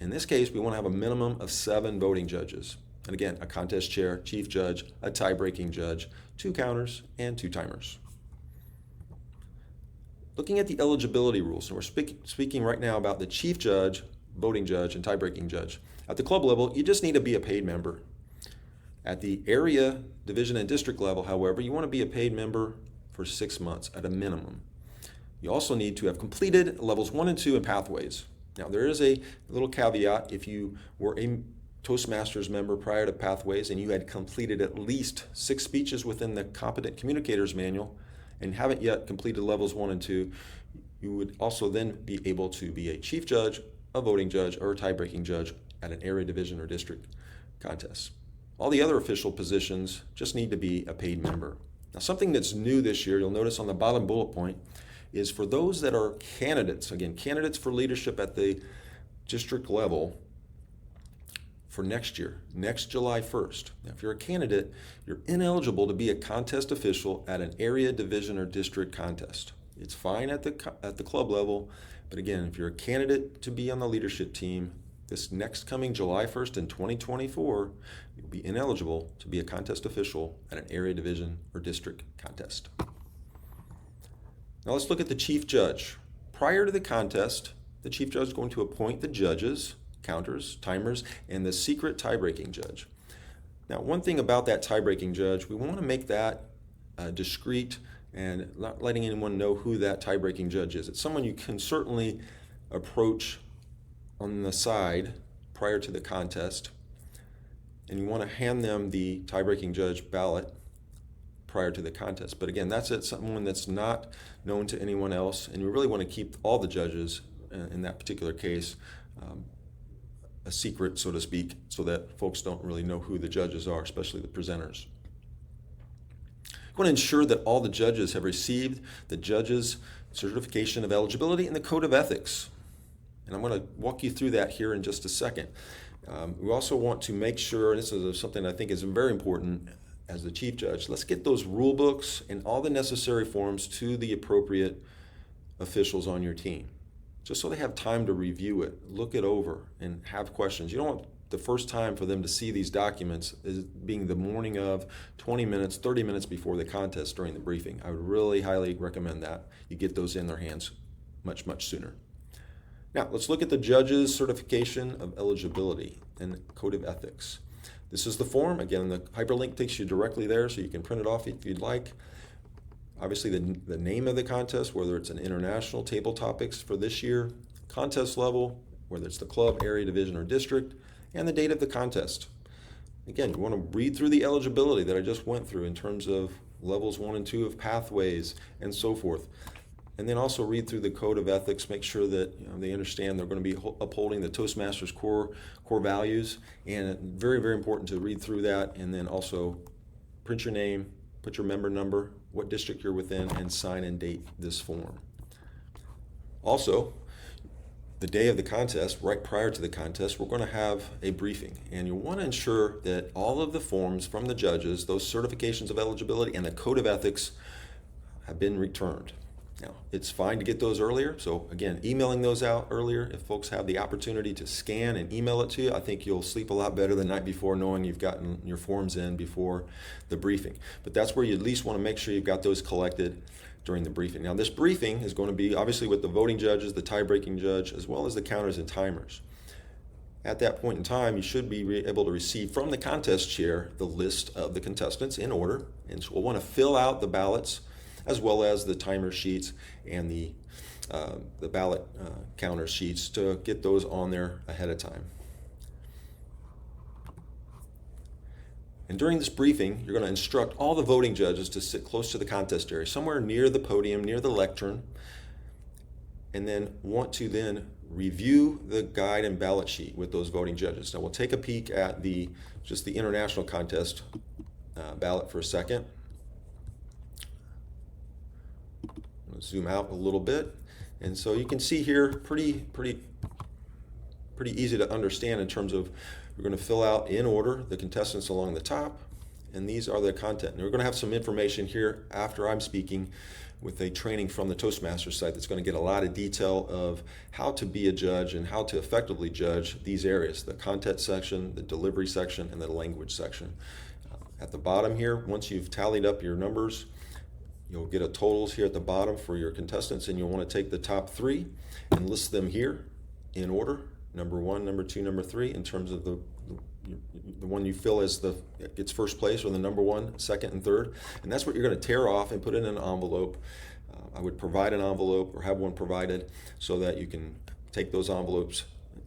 In this case, we want to have a minimum of 7 voting judges. And again, a contest chair, chief judge, a tie-breaking judge, 2 counters, and 2 timers. Looking at the eligibility rules, and we're speaking right now about the chief judge, voting judge, and tie-breaking judge. At the club level, you just need to be a paid member. At the area, division, and district level, however, you want to be a paid member for 6 months at a minimum. You also need to have completed levels 1 and 2 in Pathways. Now, there is a little caveat. If you were a Toastmasters member prior to Pathways and you had completed at least 6 speeches within the Competent Communicators Manual and haven't yet completed levels 1 and 2, you would also then be able to be a chief judge, a voting judge, or a tie-breaking judge at an area, division, or district contest. All the other official positions just need to be a paid member. Now, something that's new this year, you'll notice on the bottom bullet point, is for those that are candidates, again, candidates for leadership at the district level for next year, next July 1st. Now, if you're a candidate, you're ineligible to be a contest official at an area, division, or district contest. It's fine at the club level, but again, if you're a candidate to be on the leadership team, this next coming July 1st in 2024, you'll be ineligible to be a contest official at an area, division, or district contest. Now let's look at the chief judge. Prior to the contest, the chief judge is going to appoint the judges, counters, timers, and the secret tie-breaking judge. Now, one thing about that tie-breaking judge, we want to make that discreet and not letting anyone know who that tie-breaking judge is. It's someone you can certainly approach on the side prior to the contest, and you want to hand them the tie-breaking judge ballot prior to the contest. But again, that's someone that's not known to anyone else, and we really want to keep all the judges in that particular case a secret, so to speak, so that folks don't really know who the judges are, especially the presenters. We want to ensure that all the judges have received the judge's certification of eligibility and the code of ethics. And I'm going to walk you through that here in just a second. We also want to make sure, and this is something I think is very important as the chief judge, let's get those rule books and all the necessary forms to the appropriate officials on your team. just so they have time to review it, look it over, and have questions. You don't want the first time for them to see these documents as being the morning of, 20 minutes, 30 minutes before the contest during the briefing. I would really highly recommend that you get those in their hands much, much sooner. Now, let's look at the judge's certification of eligibility and code of ethics. This is the form. Again, the hyperlink takes you directly there, so you can print it off if you'd like. Obviously, the name of the contest, whether it's an international table topics for this year, contest level, whether it's the club, area, division, or district, and the date of the contest. Again, you want to read through the eligibility that I just went through in terms of levels 1 and 2 of pathways and so forth. And then also read through the code of ethics, make sure that they understand they're going to be upholding the Toastmasters core values. And very, very important to read through that, and then also print your name, put your member number, what district you're within, and sign and date this form. Also, the day of the contest, right prior to the contest, we're going to have a briefing, and you want to ensure that all of the forms from the judges, those certifications of eligibility and the code of ethics, have been returned. Now, it's fine to get those earlier, so again, emailing those out earlier. If folks have the opportunity to scan and email it to you, I think you'll sleep a lot better the night before knowing you've gotten your forms in before the briefing. But that's where you at least want to make sure you've got those collected during the briefing. Now, this briefing is going to be obviously with the voting judges, the tie-breaking judge, as well as the counters and timers. At that point in time, you should be able to receive from the contest chair the list of the contestants in order, and so we'll want to fill out the ballots as well as the timer sheets and the ballot counter sheets to get those on there ahead of time. And during this briefing, you're going to instruct all the voting judges to sit close to the contest area, somewhere near the podium, near the lectern, and then want to then review the guide and ballot sheet with those voting judges. Now we'll take a peek at just the international contest ballot for a second. Zoom out a little bit, and so you can see here pretty easy to understand in terms of we're going to fill out in order the contestants along the top, and these are the content. And we're going to have some information here after I'm speaking with a training from the Toastmasters site that's going to get a lot of detail of how to be a judge and how to effectively judge these areas: the content section, the delivery section, and the language section. At the bottom here, once you've tallied up your numbers, you'll get a totals here at the bottom for your contestants, and you'll want to take the top 3 and list them here in order, number 1, number 2, number 3, in terms of the one you feel as gets first place, or the number 1, 2nd, and 3rd. And that's what you're going to tear off and put in an envelope. I would provide an envelope or have one provided so that you can take those envelopes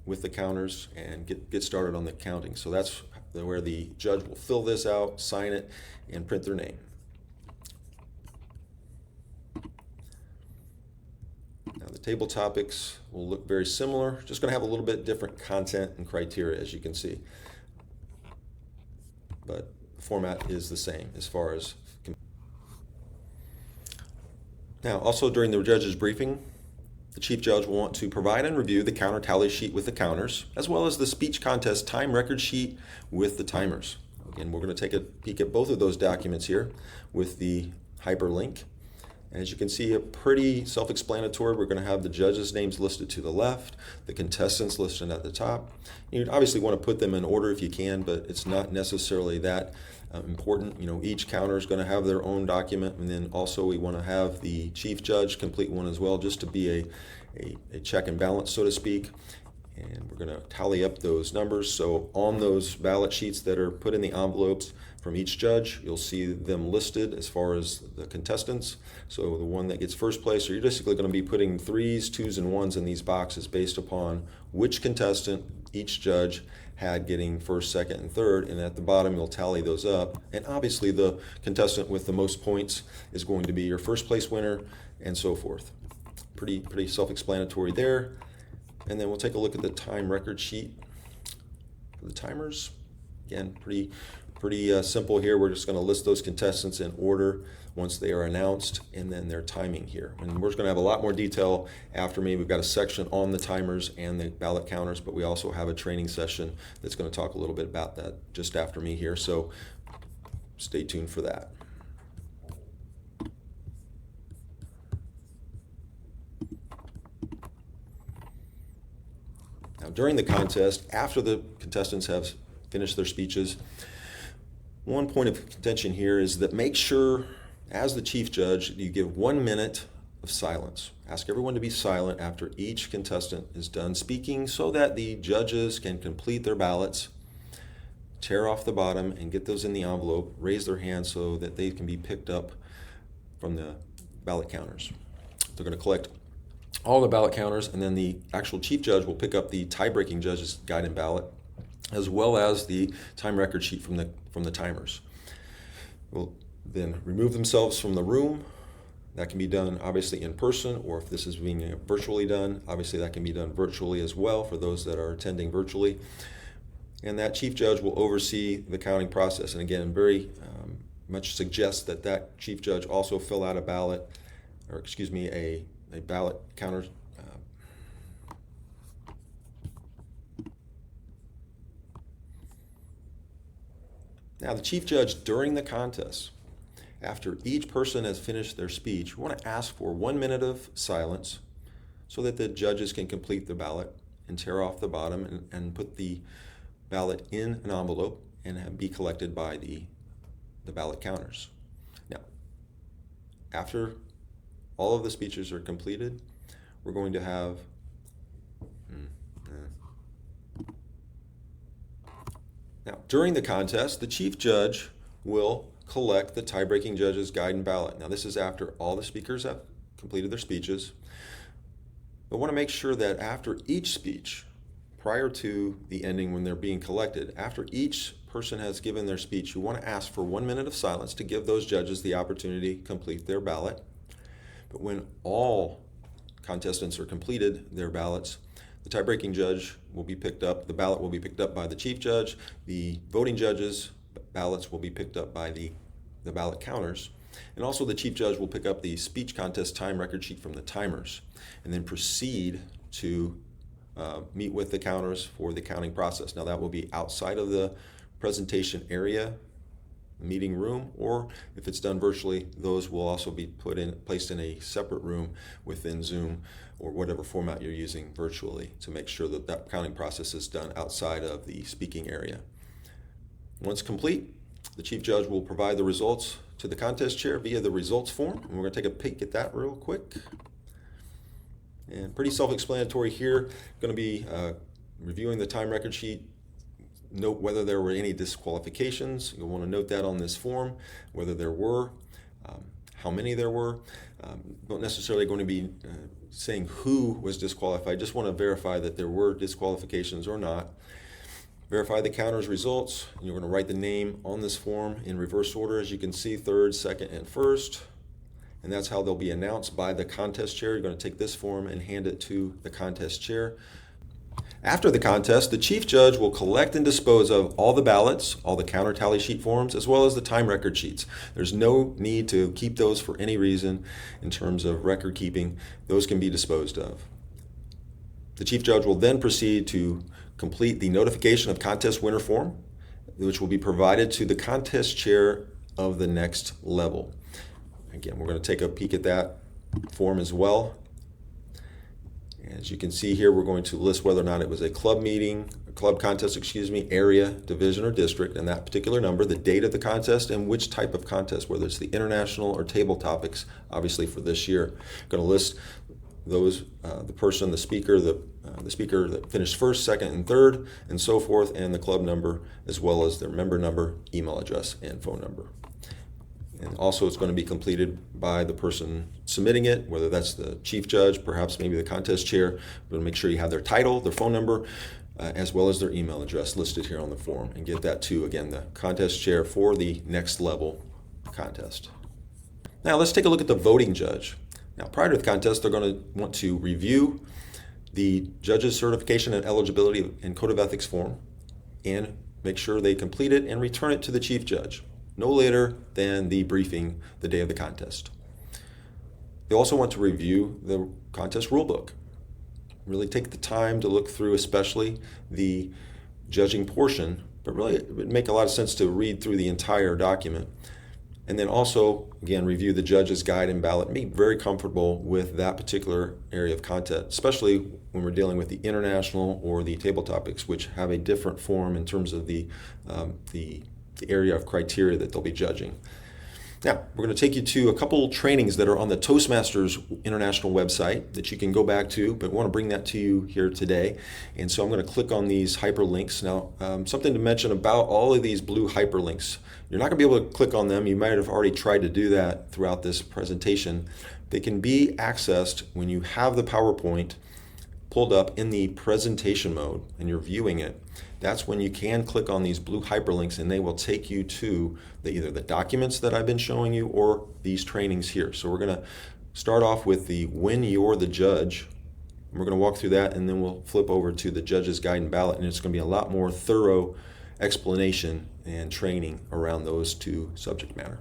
with the counters and get started on the counting. So that's where the judge will fill this out, sign it, and print their name. Now the table topics will look very similar, just going to have a little bit different content and criteria, as you can see. But the format is the same as far as. Now, also during the judge's briefing, the chief judge will want to provide and review the counter tally sheet with the counters, as well as the speech contest time record sheet with the timers. Again, we're going to take a peek at both of those documents here with the hyperlink. As you can see, pretty self-explanatory. We're going to have the judges' names listed to the left, the contestants listed at the top. You obviously want to put them in order if you can, but it's not necessarily that important. Each counter is going to have their own document, and then also we want to have the chief judge complete one as well, just to be a check and balance, so to speak. And we're going to tally up those numbers. So on those ballot sheets that are put in the envelopes from each judge, you'll see them listed as far as the contestants. So the one that gets first place, so you're basically going to be putting 3s, 2s, and 1s in these boxes based upon which contestant each judge had getting first, second, and third. And at the bottom, you'll tally those up. And obviously, the contestant with the most points is going to be your first place winner, and so forth. Pretty self-explanatory there. And then we'll take a look at the time record sheet for the timers. Again, pretty simple here. We're just going to list those contestants in order once they are announced, and then their timing here. And we're just going to have a lot more detail after me. We've got a section on the timers and the ballot counters, but we also have a training session that's going to talk a little bit about that just after me here. So stay tuned for that. during the contest, after the contestants have finished their speeches, one point of contention here is that make sure, as the chief judge, you give 1 minute of silence. Ask everyone to be silent after each contestant is done speaking so that the judges can complete their ballots, tear off the bottom and get those in the envelope, raise their hands so that they can be picked up from the ballot counters. They're going to collect all the ballot counters, and then the actual chief judge will pick up the tie-breaking judge's guide and ballot, as well as the time record sheet from the timers. Will then remove themselves from the room. That can be done obviously in person, or if this is being virtually done, obviously that can be done virtually as well for those that are attending virtually. And that chief judge will oversee the counting process. And again, very much suggest that that chief judge also fill out a ballot, or excuse me, a ballot counter. Now, the chief judge during the contest, after each person has finished their speech, we want to ask for 1 minute of silence so that the judges can complete the ballot and tear off the bottom and put the ballot in an envelope and be collected by the ballot counters. Now, after all of the speeches are completed, we're going to have now, during the contest, the chief judge will collect the tie-breaking judge's guide and ballot. Now, this is after all the speakers have completed their speeches. But want to make sure that after each speech, prior to the ending when they're being collected, after each person has given their speech, you want to ask for 1 minute of silence to give those judges the opportunity to complete their ballot. But when all contestants are completed their ballots, the tie-breaking judge will be picked up, the ballot will be picked up by the chief judge, the voting judges' ballots will be picked up by the ballot counters, and also the chief judge will pick up the speech contest time record sheet from the timers, and then proceed to meet with the counters for the counting process. Now, that will be outside of the presentation area, meeting room, or if it's done virtually, those will also be placed in a separate room within Zoom or whatever format you're using virtually to make sure that that counting process is done outside of the speaking area. Once complete, the chief judge will provide the results to the contest chair via the results form, and we're going to take a peek at that real quick. And pretty self-explanatory here. Going to be reviewing the time record sheet. Note whether there were any disqualifications. You'll want to note that on this form, whether there were, how many there were. Don't necessarily going to be saying who was disqualified. Just want to verify that there were disqualifications or not. Verify the counter's results. You're going to write the name on this form in reverse order, as you can see, third, second, and first. And that's how they'll be announced by the contest chair. You're going to take this form and hand it to the contest chair. After the contest, the chief judge will collect and dispose of all the ballots, all the counter tally sheet forms, as well as the time record sheets. There's no need to keep those for any reason in terms of record keeping. Those can be disposed of. The chief judge will then proceed to complete the notification of contest winner form, which will be provided to the contest chair of the next level. Again, we're going to take a peek at that form as well. As you can see here, we're going to list whether or not it was a club meeting, a club contest, area, division, or district, and that particular number, the date of the contest, and which type of contest, whether it's the international or table topics, obviously for this year. Going to list those, the person, the speaker that finished first, second, and third, and so forth, and the club number, as well as their member number, email address, and phone number. And also it's going to be completed by the person submitting it, whether that's the chief judge, perhaps maybe the contest chair. But make sure you have their title, their phone number, as well as their email address listed here on the form, and get that to, again, the contest chair for the next level contest. Now let's take a look at the voting judge. Now, prior to the contest, they're going to want to review the judge's certification and eligibility and code of ethics form and make sure they complete it and return it to the chief judge no later than the briefing the day of the contest. They also want to review the contest rulebook. Really take the time to look through, especially the judging portion, but really it would make a lot of sense to read through the entire document And then also, again, review the judge's guide and ballot and be very comfortable with that particular area of content, especially when we're dealing with the international or the table topics, which have a different form in terms of the area of criteria that they'll be judging. Now, we're going to take you to a couple trainings that are on the Toastmasters International website that you can go back to, but I want to bring that to you here today. And so I'm going to click on these hyperlinks. Now, something to mention about all of these blue hyperlinks. You're not going to be able to click on them. You might have already tried to do that throughout this presentation. They can be accessed when you have the PowerPoint pulled up in the presentation mode and you're viewing it. That's when you can click on these blue hyperlinks and they will take you to either the documents that I've been showing you or these trainings here. So we're going to start off with the When You're the Judge. We're going to walk through that and then we'll flip over to the Judge's Guide and Ballot, and it's going to be a lot more thorough explanation and training around those two subject matter.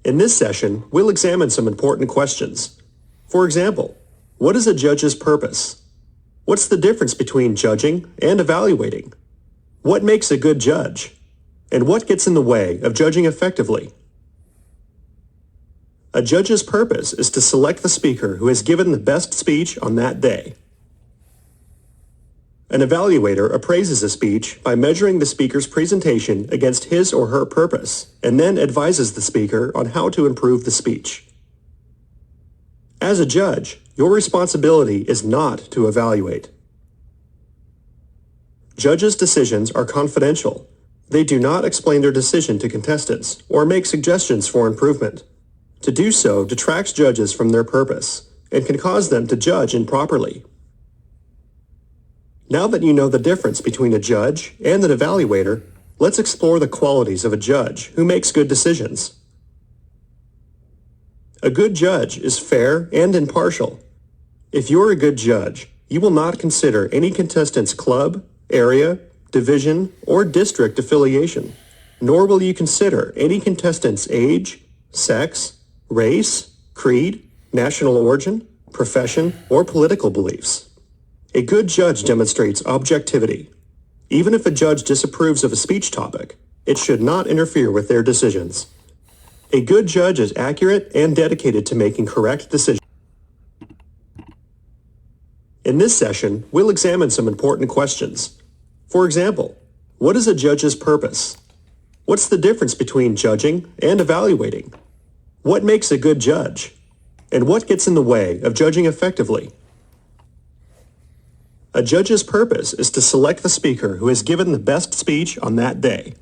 In this session, we'll examine some important questions. For example, what is a judge's purpose? What's the difference between judging and evaluating? What makes a good judge? And what gets in the way of judging effectively? A judge's purpose is to select the speaker who has given the best speech on that day. An evaluator appraises a speech by measuring the speaker's presentation against his or her purpose, and then advises the speaker on how to improve the speech. As a judge, your responsibility is not to evaluate. Judges' decisions are confidential. They do not explain their decision to contestants or make suggestions for improvement. To do so detracts judges from their purpose and can cause them to judge improperly. Now that you know the difference between a judge and an evaluator, let's explore the qualities of a judge who makes good decisions. A good judge is fair and impartial. If you're a good judge, you will not consider any contestant's club, area, division, or district affiliation, nor will you consider any contestant's age, sex, race, creed, national origin, profession, or political beliefs. A good judge demonstrates objectivity. Even if a judge disapproves of a speech topic, it should not interfere with their decisions. A good judge is accurate and dedicated to making correct decisions. In this session, we'll examine some important questions. For example, what is a judge's purpose? What's the difference between judging and evaluating? What makes a good judge? And what gets in the way of judging effectively? A judge's purpose is to select the speaker who has given the best speech on that day.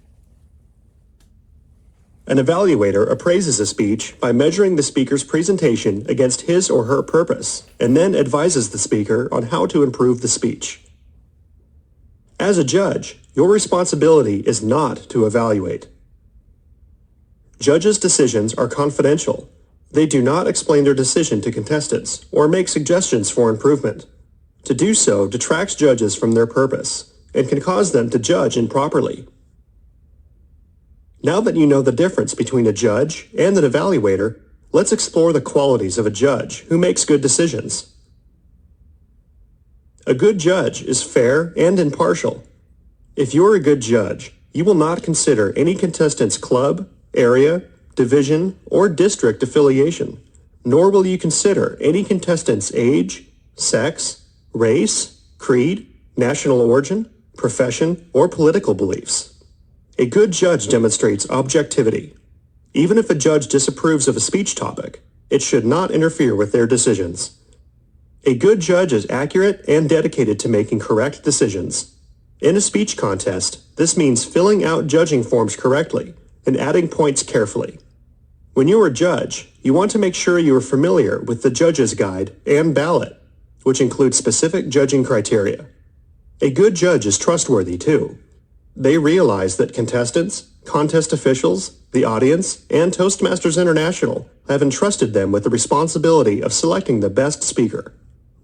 An evaluator appraises a speech by measuring the speaker's presentation against his or her purpose, and then advises the speaker on how to improve the speech. As a judge, your responsibility is not to evaluate. Judges' decisions are confidential. They do not explain their decision to contestants or make suggestions for improvement. To do so detracts judges from their purpose and can cause them to judge improperly. Now that you know the difference between a judge and an evaluator, let's explore the qualities of a judge who makes good decisions. A good judge is fair and impartial. If you're a good judge, you will not consider any contestant's club, area, division, or district affiliation, nor will you consider any contestant's age, sex, race, creed, national origin, profession, or political beliefs. A good judge demonstrates objectivity. Even if a judge disapproves of a speech topic, it should not interfere with their decisions. A good judge is accurate and dedicated to making correct decisions. In a speech contest, this means filling out judging forms correctly and adding points carefully. When you are a judge, you want to make sure you are familiar with the judge's guide and ballot, which includes specific judging criteria. A good judge is trustworthy too. They realize that contestants, contest officials, the audience, and Toastmasters International have entrusted them with the responsibility of selecting the best speaker.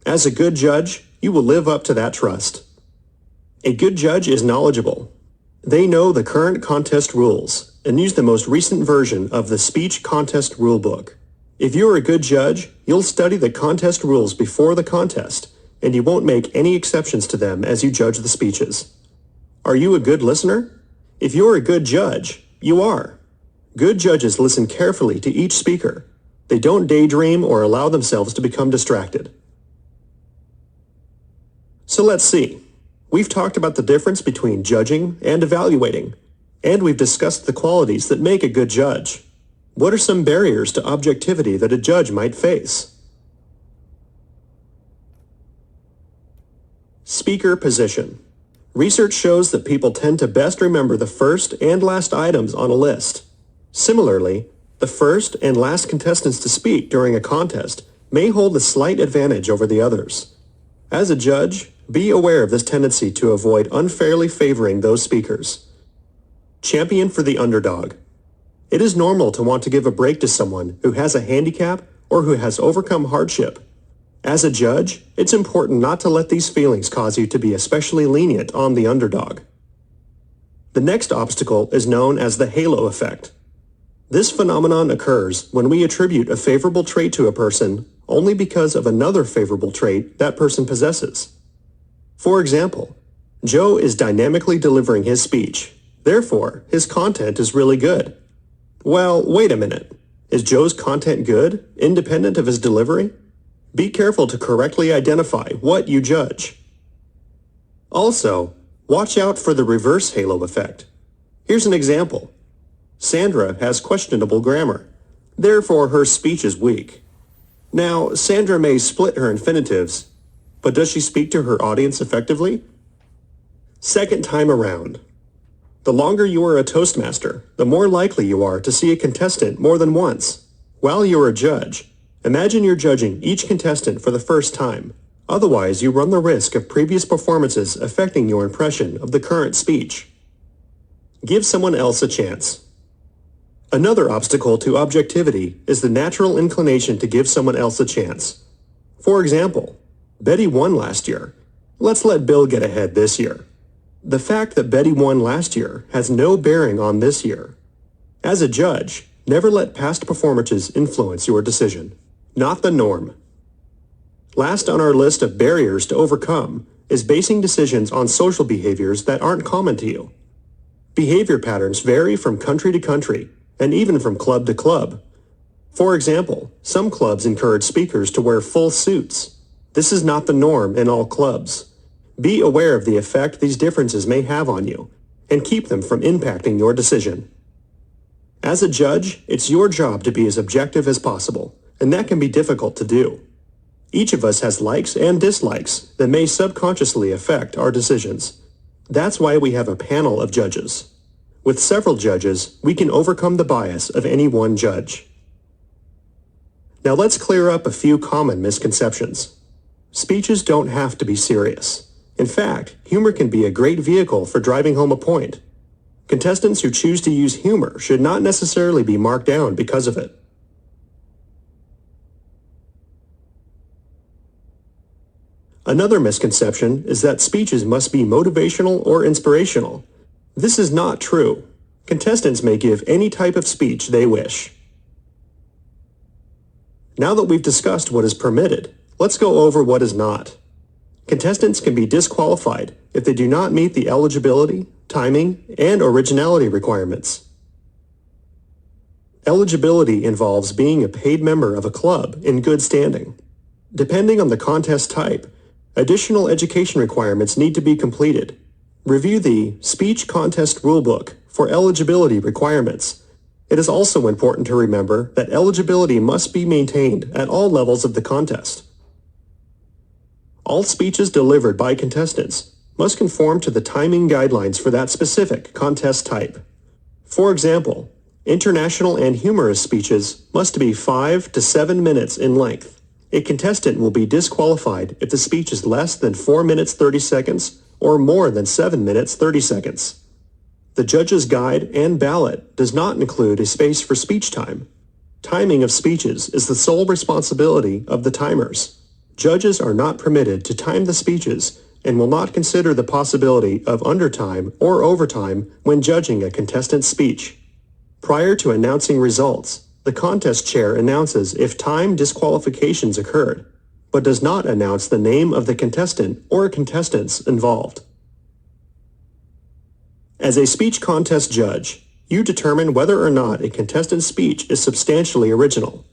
As a good judge, you will live up to that trust. A good judge is knowledgeable. They know the current contest rules and use the most recent version of the Speech Contest Rulebook. If you are a good judge, you'll study the contest rules before the contest, and you won't make any exceptions to them as you judge the speeches. Are you a good listener? If you're a good judge, you are. Good judges listen carefully to each speaker. They don't daydream or allow themselves to become distracted. So let's see. We've talked about the difference between judging and evaluating, and we've discussed the qualities that make a good judge. What are some barriers to objectivity that a judge might face? Speaker position. Research shows that people tend to best remember the first and last items on a list. Similarly, the first and last contestants to speak during a contest may hold a slight advantage over the others. As a judge, be aware of this tendency to avoid unfairly favoring those speakers. Champion for the underdog. It is normal to want to give a break to someone who has a handicap or who has overcome hardship. As a judge, it's important not to let these feelings cause you to be especially lenient on the underdog. The next obstacle is known as the halo effect. This phenomenon occurs when we attribute a favorable trait to a person only because of another favorable trait that person possesses. For example, Joe is dynamically delivering his speech. Therefore, his content is really good. Well, wait a minute. Is Joe's content good, independent of his delivery? Be careful to correctly identify what you judge. Also, watch out for the reverse halo effect. Here's an example. Sandra has questionable grammar. Therefore, her speech is weak. Now, Sandra may split her infinitives, but does she speak to her audience effectively? Second time around. The longer you are a Toastmaster, the more likely you are to see a contestant more than once. While you're a judge, imagine you're judging each contestant for the first time. Otherwise, you run the risk of previous performances affecting your impression of the current speech. Give someone else a chance. Another obstacle to objectivity is the natural inclination to give someone else a chance. For example, Betty won last year. Let's let Bill get ahead this year. The fact that Betty won last year has no bearing on this year. As a judge, never let past performances influence your decision. Not the norm. Last on our list of barriers to overcome is basing decisions on social behaviors that aren't common to you. Behavior patterns vary from country to country, and even from club to club. For example, some clubs encourage speakers to wear full suits. This is not the norm in all clubs. Be aware of the effect these differences may have on you, and keep them from impacting your decision. As a judge, it's your job to be as objective as possible, and that can be difficult to do. Each of us has likes and dislikes that may subconsciously affect our decisions. That's why we have a panel of judges. With several judges, we can overcome the bias of any one judge. Now let's clear up a few common misconceptions. Speeches don't have to be serious. In fact, humor can be a great vehicle for driving home a point. Contestants who choose to use humor should not necessarily be marked down because of it. Another misconception is that speeches must be motivational or inspirational. This is not true. Contestants may give any type of speech they wish. Now that we've discussed what is permitted, let's go over what is not. Contestants can be disqualified if they do not meet the eligibility, timing, and originality requirements. Eligibility involves being a paid member of a club in good standing. Depending on the contest type, additional education requirements need to be completed. Review the Speech Contest Rulebook for eligibility requirements. It is also important to remember that eligibility must be maintained at all levels of the contest. All speeches delivered by contestants must conform to the timing guidelines for that specific contest type. For example, international and humorous speeches must be 5 to 7 minutes in length. A contestant will be disqualified if the speech is less than 4 minutes 30 seconds or more than 7 minutes 30 seconds. The judge's guide and ballot does not include a space for speech time. Timing of speeches is the sole responsibility of the timers. Judges are not permitted to time the speeches and will not consider the possibility of undertime or overtime when judging a contestant's speech. Prior to announcing results, the contest chair announces if time disqualifications occurred, but does not announce the name of the contestant or contestants involved. As a speech contest judge, you determine whether or not a contestant's speech is substantially original.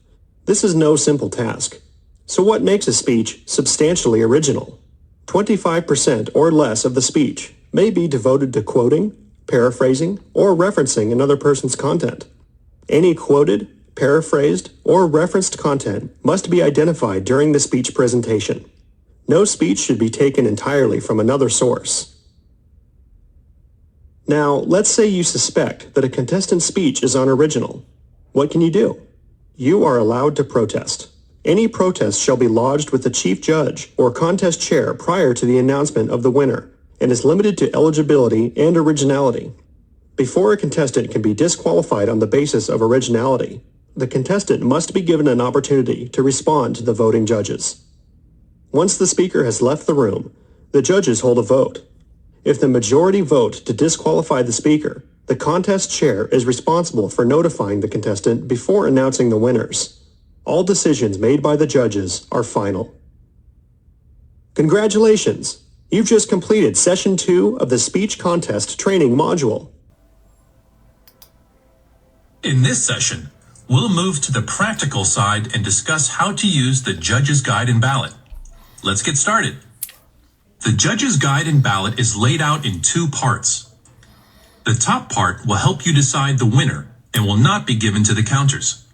This is no simple task. So what makes a speech substantially original? 25% or less of the speech may be devoted to quoting, paraphrasing, or referencing another person's content. Any quoted, paraphrased, or referenced content must be identified during the speech presentation. No speech should be taken entirely from another source. Now, let's say you suspect that a contestant's speech is unoriginal. What can you do? You are allowed to protest. Any protest shall be lodged with the chief judge or contest chair prior to the announcement of the winner and is limited to eligibility and originality. Before a contestant can be disqualified on the basis of originality, the contestant must be given an opportunity to respond to the voting judges. Once the speaker has left the room, the judges hold a vote. If the majority vote to disqualify the speaker, the contest chair is responsible for notifying the contestant before announcing the winners. All decisions made by the judges are final. Congratulations! You've just completed Session 2 of the Speech Contest Training Module. In this session, we'll move to the practical side and discuss how to use the Judge's Guide and Ballot. Let's get started. The Judge's Guide and Ballot is laid out in two parts. The top part will help you decide the winner and will not be given to the counters.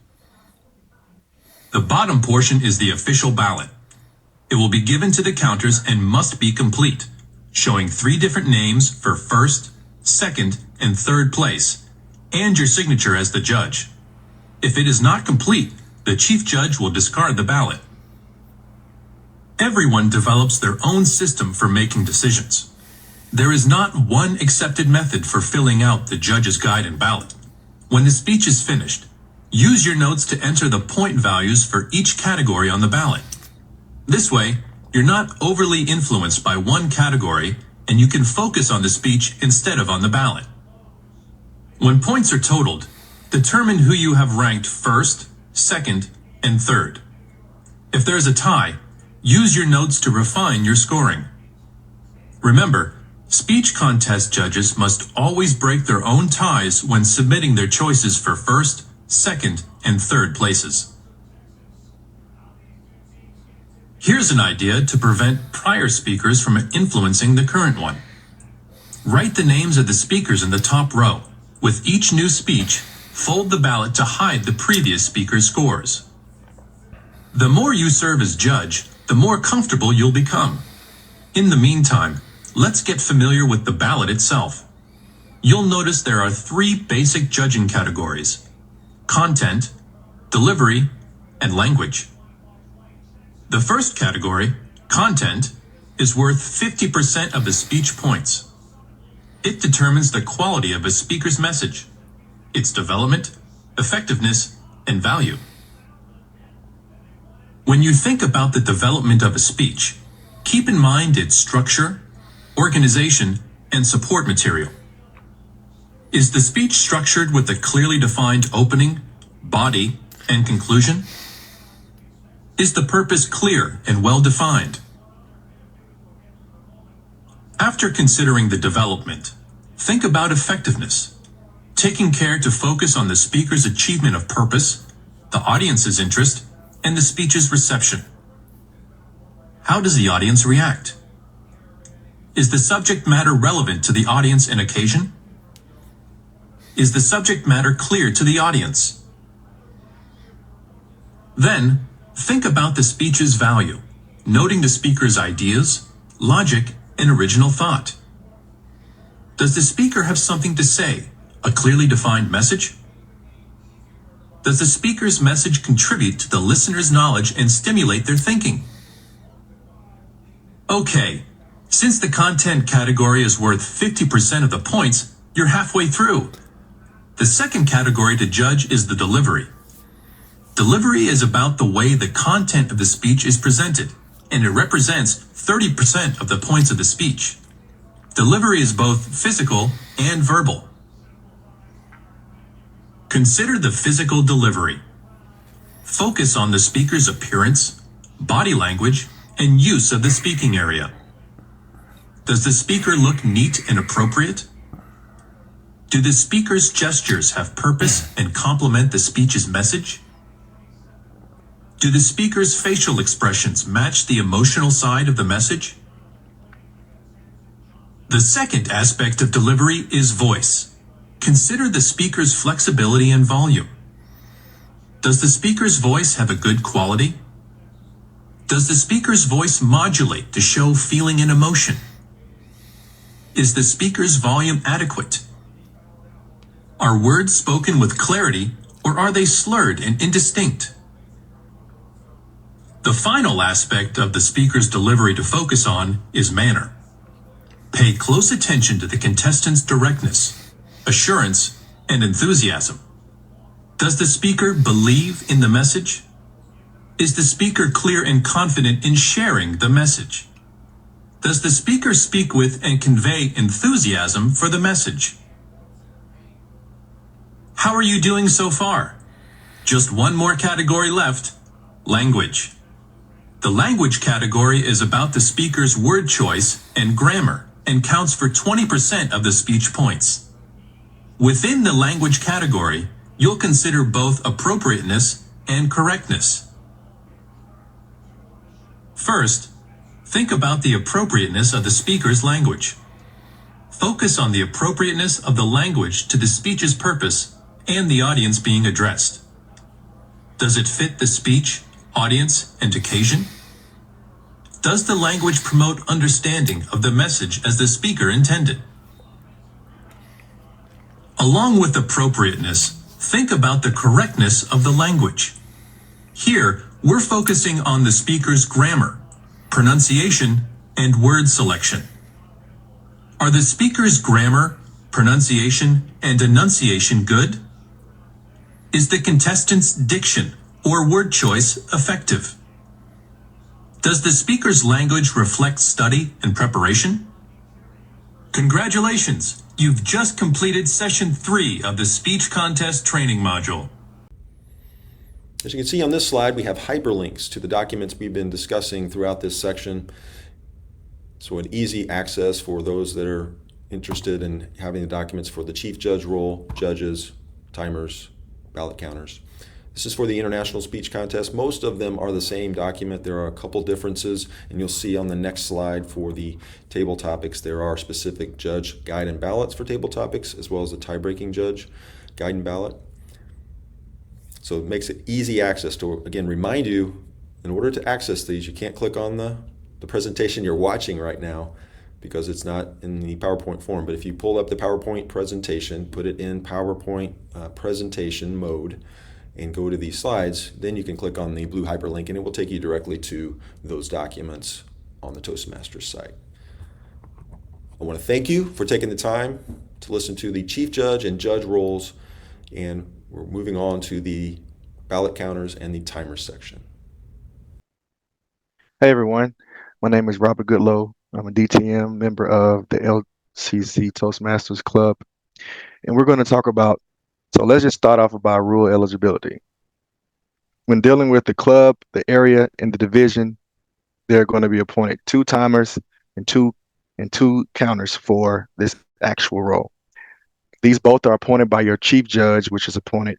The bottom portion is the official ballot. It will be given to the counters and must be complete, showing 3 different names for first, second, and third place, and your signature as the judge. If it is not complete, the chief judge will discard the ballot. Everyone develops their own system for making decisions. There is not one accepted method for filling out the Judge's Guide and Ballot. When the speech is finished, use your notes to enter the point values for each category on the ballot. This way, you're not overly influenced by one category and you can focus on the speech instead of on the ballot. When points are totaled, determine who you have ranked first, second, and third. If there is a tie, use your notes to refine your scoring. Remember, speech contest judges must always break their own ties when submitting their choices for first, second, and third places. Here's an idea to prevent prior speakers from influencing the current one. Write the names of the speakers in the top row. With each new speech, fold the ballot to hide the previous speaker's scores. The more you serve as judge, the more comfortable you'll become. In the meantime, let's get familiar with the ballot itself. You'll notice there are 3 basic judging categories: content, delivery, and language. The first category, content, is worth 50% of the speech points. It determines the quality of a speaker's message, its development, effectiveness, and value. When you think about the development of a speech, keep in mind its structure, organization, and support material. Is the speech structured with a clearly defined opening, body, and conclusion? Is the purpose clear and well defined? After considering the development, think about effectiveness, taking care to focus on the speaker's achievement of purpose, the audience's interest, and the speech's reception. How does the audience react? Is the subject matter relevant to the audience and occasion? Is the subject matter clear to the audience? Then, think about the speech's value, noting the speaker's ideas, logic, and original thought. Does the speaker have something to say, a clearly defined message? Does the speaker's message contribute to the listener's knowledge and stimulate their thinking? Okay, since the content category is worth 50% of the points, you're halfway through. The second category to judge is the delivery. Delivery is about the way the content of the speech is presented, and it represents 30% of the points of the speech. Delivery is both physical and verbal. Consider the physical delivery. Focus on the speaker's appearance, body language, and use of the speaking area. Does the speaker look neat and appropriate? Do the speaker's gestures have purpose and complement the speech's message? Do the speaker's facial expressions match the emotional side of the message? The second aspect of delivery is voice. Consider the speaker's flexibility and volume. Does the speaker's voice have a good quality? Does the speaker's voice modulate to show feeling and emotion? Is the speaker's volume adequate? Are words spoken with clarity, or are they slurred and indistinct? The final aspect of the speaker's delivery to focus on is manner. Pay close attention to the contestant's directness, assurance, and enthusiasm. Does the speaker believe in the message? Is the speaker clear and confident in sharing the message? Does the speaker speak with and convey enthusiasm for the message? How are you doing so far? Just one more category left: language. The language category is about the speaker's word choice and grammar and counts for 20% of the speech points. Within the language category, you'll consider both appropriateness and correctness. First, think about the appropriateness of the speaker's language. Focus on the appropriateness of the language to the speech's purpose and the audience being addressed. Does it fit the speech, audience, and occasion? Does the language promote understanding of the message as the speaker intended? Along with appropriateness, think about the correctness of the language. Here, we're focusing on the speaker's grammar, pronunciation, and word selection. Are the speaker's grammar, pronunciation, and enunciation good? Is the contestant's diction or word choice effective? Does the speaker's language reflect study and preparation? Congratulations! You've just completed session 3 of the speech contest training module. As you can see on this slide, we have hyperlinks to the documents we've been discussing throughout this section. So an easy access for those that are interested in having the documents for the chief judge role, judges, timers, ballot counters. This is for the International Speech Contest. Most of them are the same document. There are a couple differences, and you'll see on the next slide for the table topics, there are specific judge guide and ballots for table topics, as well as the tie-breaking judge guide and ballot. So it makes it easy access to, again, remind you, in order to access these, you can't click on the presentation you're watching right now because it's not in the PowerPoint form. But if you pull up the PowerPoint presentation, put it in PowerPoint presentation mode, and go to these slides, then you can click on the blue hyperlink and it will take you directly to those documents on the Toastmasters site. I want to thank you for taking the time to listen to the chief judge and judge roles, and we're moving on to the ballot counters and the timer section. Hey everyone, my name is Robert Goodlow. I'm a DTM member of the LCC Toastmasters Club, and we're going to talk about, so let's just start off about rule eligibility. When dealing with the club, the area, and the division, there are going to be appointed 2 timers and two counters for this actual role. These both are appointed by your chief judge, which is appointed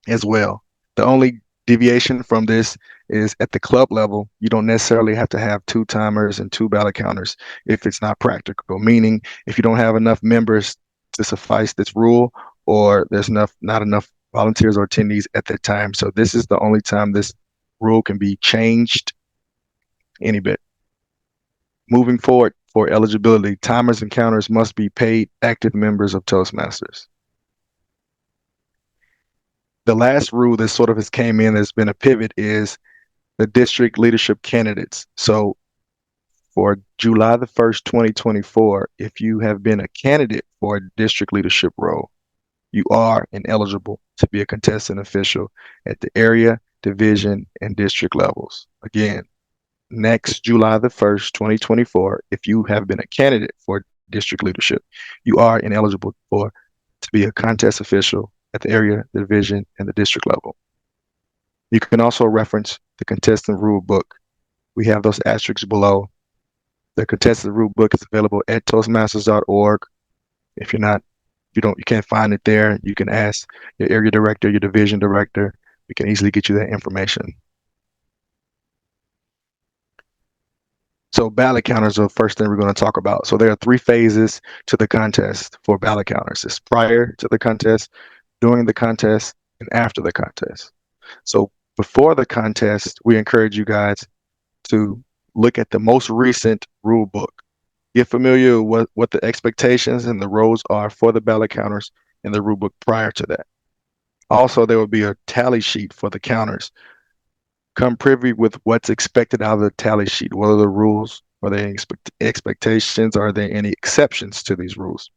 as well. The only deviation from this is at the club level, you don't necessarily have to have 2 timers and 2 ballot counters if it's not practical, meaning if you don't have enough members to suffice this rule, or there's not enough volunteers or attendees at that time. So this is the only time this rule can be changed any bit. Moving forward, for eligibility, timers and counters must be paid active members of Toastmasters. The last rule that sort of has came in that's been a pivot is the district leadership candidates. So for July the 1st, 2024, if you have been a candidate for a district leadership role, you are ineligible to be a contestant official at the area, division, and district levels. Again, next July the 1st, 2024, if you have been a candidate for district leadership, you are ineligible to be a contest official at the area, the division, and the district level. You can also reference the contestant rule book. We have those asterisks below. The contestant rule book is available at toastmasters.org. If you're not you can't find it there, you can ask your area director, your division director. We can easily get you that information. So ballot counters are the first thing we're going to talk about. So there are 3 phases to the contest for ballot counters. It's prior to the contest, during the contest, and after the contest. So before the contest, we encourage you guys to look at the most recent rule book. Get familiar with what the expectations and the roles are for the ballot counters in the rule book prior to that. Also, there will be a tally sheet for the counters. Come privy with what's expected out of the tally sheet. What are the rules? Are there any expectations? Are there any exceptions to these rules?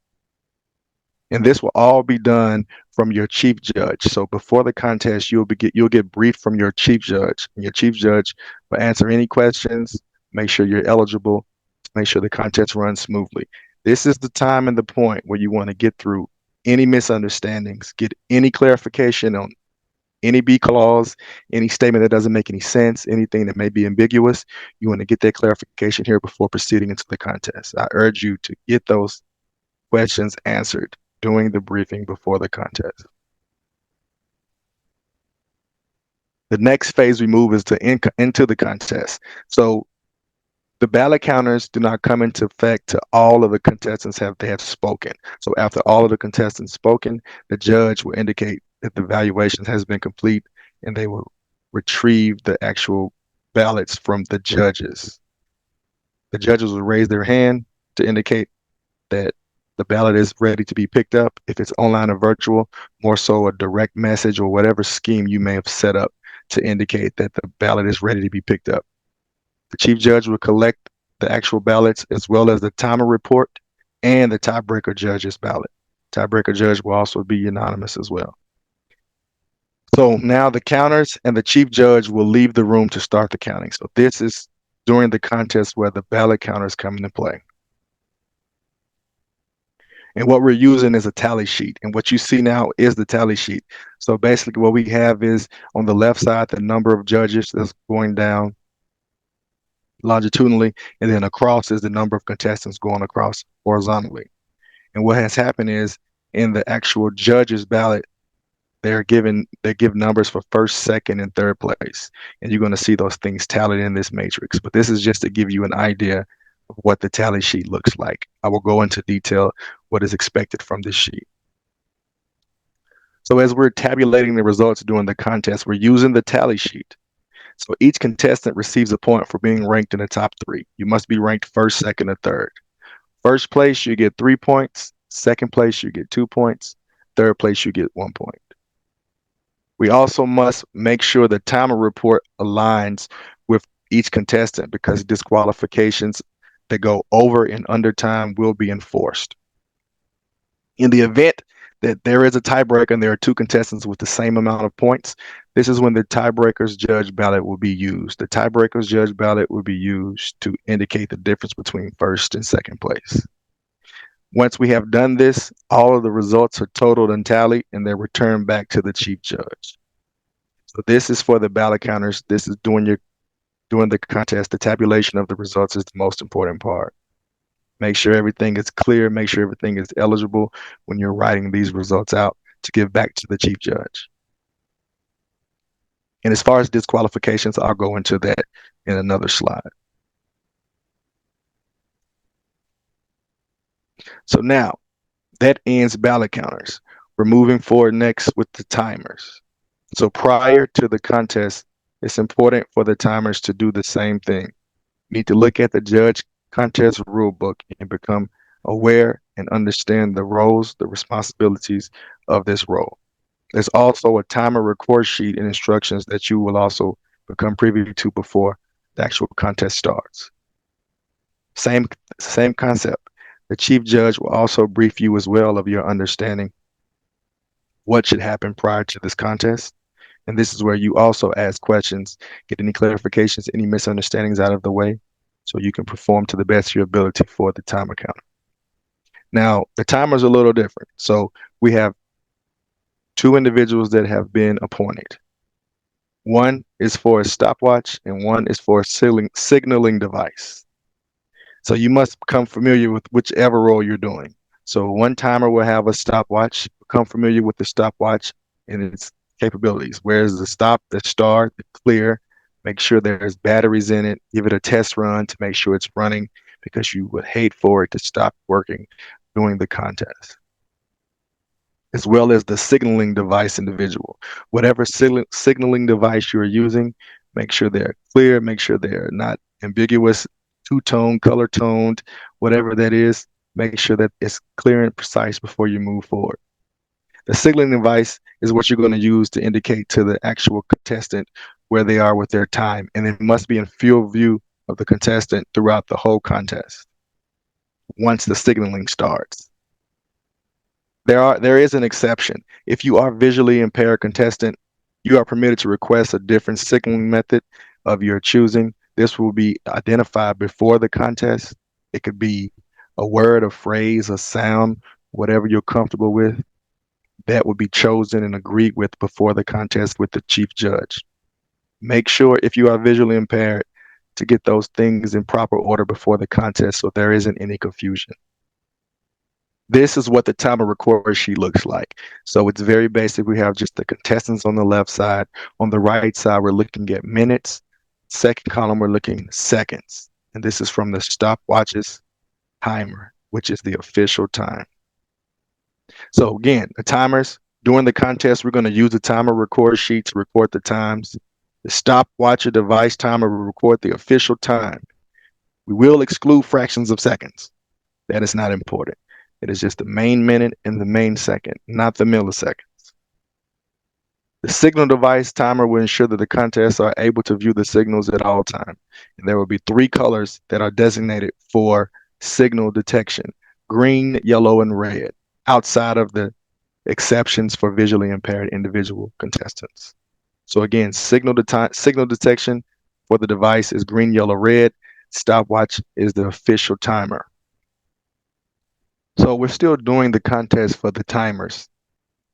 And this will all be done from your chief judge. So before the contest, you'll get briefed from your chief judge. And your chief judge will answer any questions, make sure you're eligible, make sure the contest runs smoothly. This is the time and the point where you want to get through any misunderstandings, get any clarification on any B clause, any statement that doesn't make any sense, anything that may be ambiguous. You want to get that clarification here before proceeding into the contest. I urge you to get those questions answered during the briefing before the contest. The next phase we move is into the contest. So the ballot counters do not come into effect till all of the contestants have spoken. So after all of the contestants spoken, the judge will indicate that the evaluation has been complete, and they will retrieve the actual ballots from the judges. The judges will raise their hand to indicate that the ballot is ready to be picked up. If it's online or virtual, more so a direct message or whatever scheme you may have set up to indicate that the ballot is ready to be picked up. The chief judge will collect the actual ballots as well as the timer report and the tiebreaker judge's ballot. Tiebreaker judge will also be unanimous as well. So now the counters and the chief judge will leave the room to start the counting. So this is during the contest where the ballot counters come into play. And what we're using is a tally sheet. And what you see now is the tally sheet. So basically what we have is on the left side, the number of judges that's going down longitudinally, and then across is the number of contestants going across horizontally. And what has happened is in the actual judge's ballot, they give numbers for first, second, and third place. And you're going to see those things tallied in this matrix. But this is just to give you an idea of what the tally sheet looks like. I will go into detail what is expected from this sheet. So as we're tabulating the results during the contest, we're using the tally sheet. So each contestant receives a point for being ranked in the top 3. You must be ranked first, second, or third. First place, you get 3 points. Second place, you get 2 points. Third place, you get 1 point. We also must make sure the timer report aligns with each contestant because disqualifications that go over and under time will be enforced. In the event that there is a tiebreaker and there are 2 contestants with the same amount of points, this is when the tiebreaker's judge ballot will be used. The tiebreaker's judge ballot will be used to indicate the difference between first and second place. Once we have done this, all of the results are totaled and tallied, and they're returned back to the chief judge. So this is for the ballot counters. This is during the contest. The tabulation of the results is the most important part. Make sure everything is clear. Make sure everything is eligible when you're writing these results out to give back to the chief judge. And as far as disqualifications, I'll go into that in another slide. So now that ends ballot counters. We're moving forward next with the timers. So prior to the contest, it's important for the timers to do the same thing. You need to look at the judge contest rule book and become aware and understand the roles, the responsibilities of this role. There's also a timer record sheet and instructions that you will also become privy to before the actual contest starts. Same concept. The chief judge will also brief you as well of your understanding what should happen prior to this contest. And this is where you also ask questions, get any clarifications, any misunderstandings out of the way, so you can perform to the best of your ability for the timer counter. Now, the timer's a little different. So we have 2 individuals that have been appointed. One is for a stopwatch and one is for a signaling device. So you must become familiar with whichever role you're doing. So one timer will have a stopwatch. Become familiar with the stopwatch and its capabilities. Where's the stop, the start, the clear? Make sure there's batteries in it. Give it a test run to make sure it's running, because you would hate for it to stop working during the contest. As well as the signaling device individual. Whatever signaling device you're using, make sure they're clear, make sure they're not ambiguous, two-tone, color-toned, whatever that is, make sure that it's clear and precise before you move forward. The signaling device is what you're going to use to indicate to the actual contestant where they are with their time, and it must be in field view of the contestant throughout the whole contest once the signaling starts. There is an exception. If you are visually impaired contestant, you are permitted to request a different signaling method of your choosing. This will be identified before the contest. It could be a word, a phrase, a sound, whatever you're comfortable with. That would be chosen and agreed with before the contest with the chief judge. Make sure, if you are visually impaired, to get those things in proper order before the contest so there isn't any confusion. This is what the timer recorder sheet looks like. So it's very basic. We have just the contestants on the left side. On the right side, we're looking at minutes. Second column, we're looking at seconds. And this is from the stopwatches timer, which is the official time. So again, the timers, during the contest, we're going to use the timer recorder sheet to record the times. The stopwatch device timer will record the official time. We will exclude fractions of seconds. That is not important. It is just the main minute and the main second, not the milliseconds. The signal device timer will ensure that the contests are able to view the signals at all times. And there will be 3 colors that are designated for signal detection: green, yellow, and red, outside of the exceptions for visually impaired individual contestants. So again, signal detection for the device is green, yellow, red. Stopwatch is the official timer. So we're still doing the contest for the timers.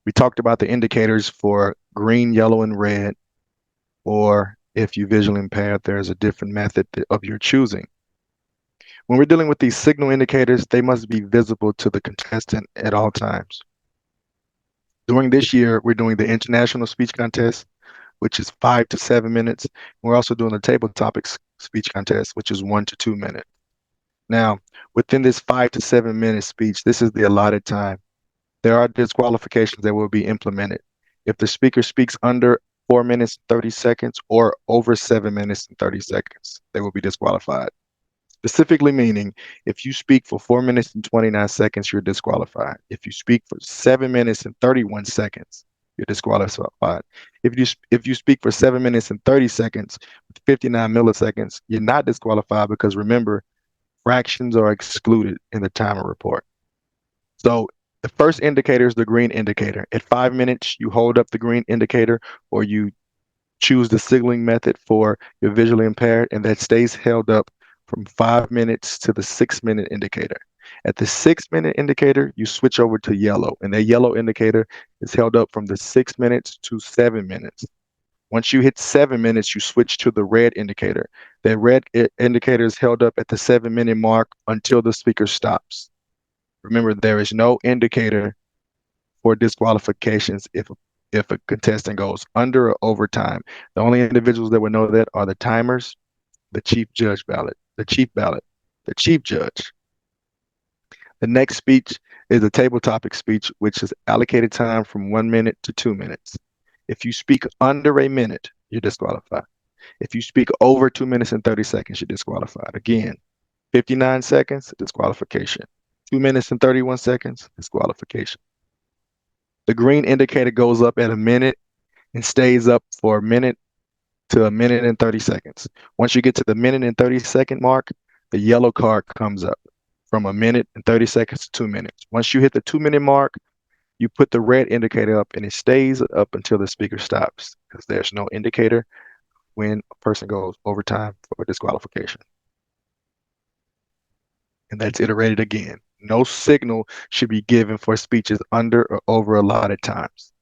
We talked about the indicators for green, yellow, and red, or if you visually impaired, there's a different method of your choosing. When we're dealing with these signal indicators, they must be visible to the contestant at all times. During this year, we're doing the International Speech Contest, which is 5 to 7 minutes. We're also doing the Table Topics Speech Contest, which is 1 to 2 minutes. Now, within this 5 to 7 minute speech, this is the allotted time. There are disqualifications that will be implemented. If the speaker speaks under 4 minutes and 30 seconds or over 7 minutes and 30 seconds, they will be disqualified. Specifically meaning, if you speak for 4 minutes and 29 seconds, you're disqualified. If you speak for 7 minutes and 31 seconds, you're disqualified. If you speak for 7 minutes and 30 seconds with 59 milliseconds, you're not disqualified, because remember, fractions are excluded in the timer report. So the first indicator is the green indicator. At 5 minutes, you hold up the green indicator, or you choose the signaling method for your visually impaired, and that stays held up from 5 minutes to the 6 minute indicator. At the 6 minute indicator, you switch over to yellow, and that yellow indicator is held up from the 6 minutes to 7 minutes. Once you hit 7 minutes, you switch to the red indicator. That red indicator is held up at the 7 minute mark until the speaker stops. Remember, there is no indicator for disqualifications if a contestant goes under or over time. The only individuals that would know that are the timers, the chief judge ballot, the chief judge. The next speech is a table topic speech, which is allocated time from 1 minute to 2 minutes. If you speak under a minute, you're disqualified. If you speak over 2 minutes and 30 seconds, you're disqualified. Again, 59 seconds, disqualification. 2 minutes and 31 seconds, disqualification. The green indicator goes up at a minute and stays up for a minute to a minute and 30 seconds. Once you get to the minute and 30 second mark, the yellow card comes up from a minute and 30 seconds to 2 minutes. Once you hit the 2 minute mark, you put the red indicator up, and it stays up until the speaker stops, because there's no indicator when a person goes over time for disqualification. And that's iterated again. No signal should be given for speeches under or over allotted times.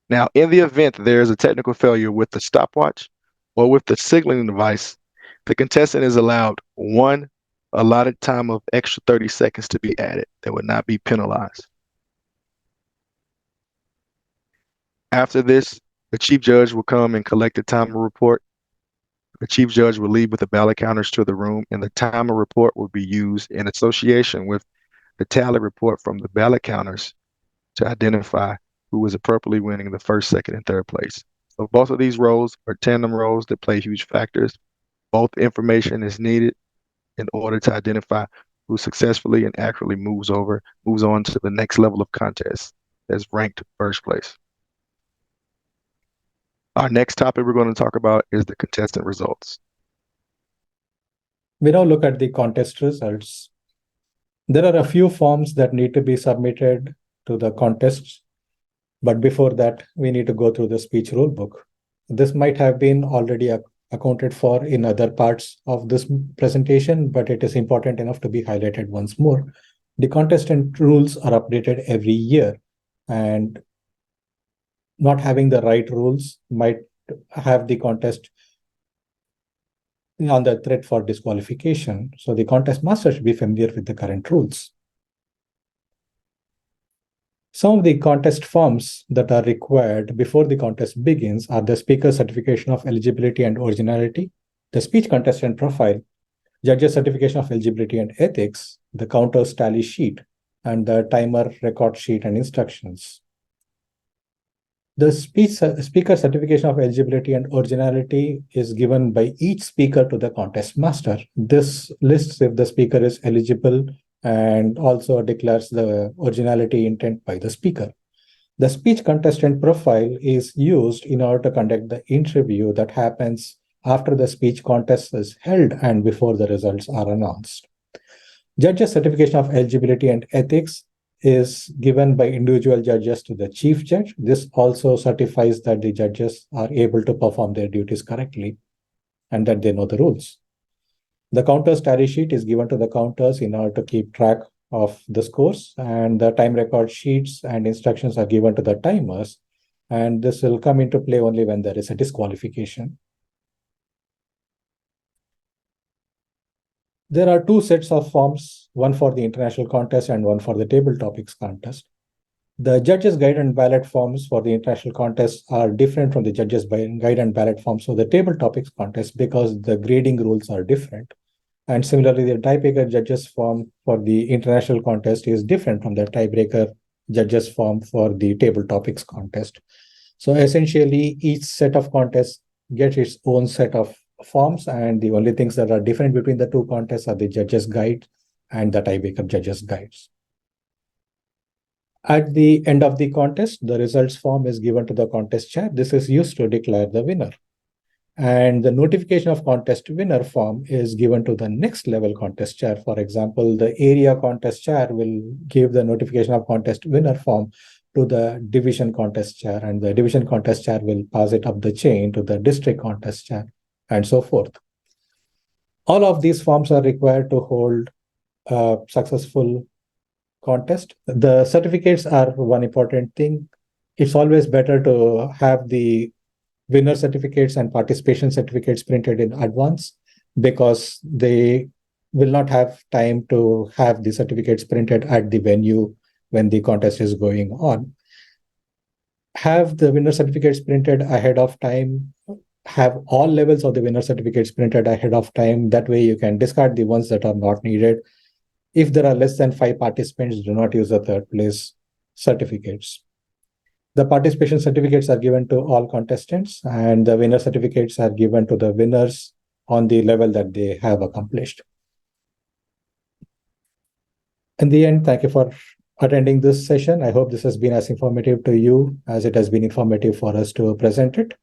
Now, in the event there is a technical failure with the stopwatch or with the signaling device, the contestant is allowed 1 allotted time of extra 30 seconds to be added that would not be penalized. After this, the chief judge will come and collect the timer report. The chief judge will leave with the ballot counters to the room, and the timer report will be used in association with the tally report from the ballot counters to identify who is appropriately winning the first, second, and third place. So both of these roles are tandem roles that play huge factors. Both information is needed in order to identify who successfully and accurately moves on to the next level of contest that's ranked first place. Our next topic we're going to talk about is the contestant results. We now look at the contest results. There are a few forms that need to be submitted to the contests, but before that, we need to go through the speech rule book. This might have been already accounted for in other parts of this presentation, but it is important enough to be highlighted once more. The contestant rules are updated every year, and not having the right rules might have the contest on the threat for disqualification. So the contest master should be familiar with the current rules. Some of the contest forms that are required before the contest begins are the speaker certification of eligibility and originality, the speech contestant profile, judge's certification of eligibility and ethics, the counters tally sheet, and the timer record sheet and instructions. The speaker certification of eligibility and originality is given by each speaker to the contest master. This lists if the speaker is eligible and also declares the originality intent by the speaker. The speech contestant profile is used in order to conduct the interview that happens after the speech contest is held and before the results are announced. Judge's certification of eligibility and ethics is given by individual judges to the chief judge. This also certifies that the judges are able to perform their duties correctly and that they know the rules. The counters tally sheet is given to the counters in order to keep track of the scores, and the time record sheets and instructions are given to the timers, and this will come into play only when there is a disqualification. There are two sets of forms, one for the international contest and one for the table topics contest. The judges' guide and ballot forms for the international contest are different from the judges' guide and ballot forms for the table topics contest because the grading rules are different. And similarly, the tiebreaker judges form for the international contest is different from the tiebreaker judges form for the table topics contest. So essentially, each set of contests gets its own set of forms, and the only things that are different between the two contests are the judges' guide and the tiebreaker judges' guides. At the end of the contest, the results form is given to the contest chair. This is used to declare the winner. And the notification of contest winner form is given to the next level contest chair. For example, the area contest chair will give the notification of contest winner form to the division contest chair, and the division contest chair will pass it up the chain to the district contest chair, and so forth. All of these forms are required to hold a successful contest. The certificates are one important thing. It's always better to have the winner certificates and participation certificates printed in advance because they will not have time to have the certificates printed at the venue when the contest is going on. Have the winner certificates printed ahead of time. Have all levels of the winner certificates printed ahead of time. That way you can discard the ones that are not needed. If there are less than 5 participants, do not use the third place certificates. The participation certificates are given to all contestants, and the winner certificates are given to the winners on the level that they have accomplished. In the end, thank you for attending this session. I hope this has been as informative to you as it has been informative for us to present it.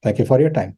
Thank you for your time.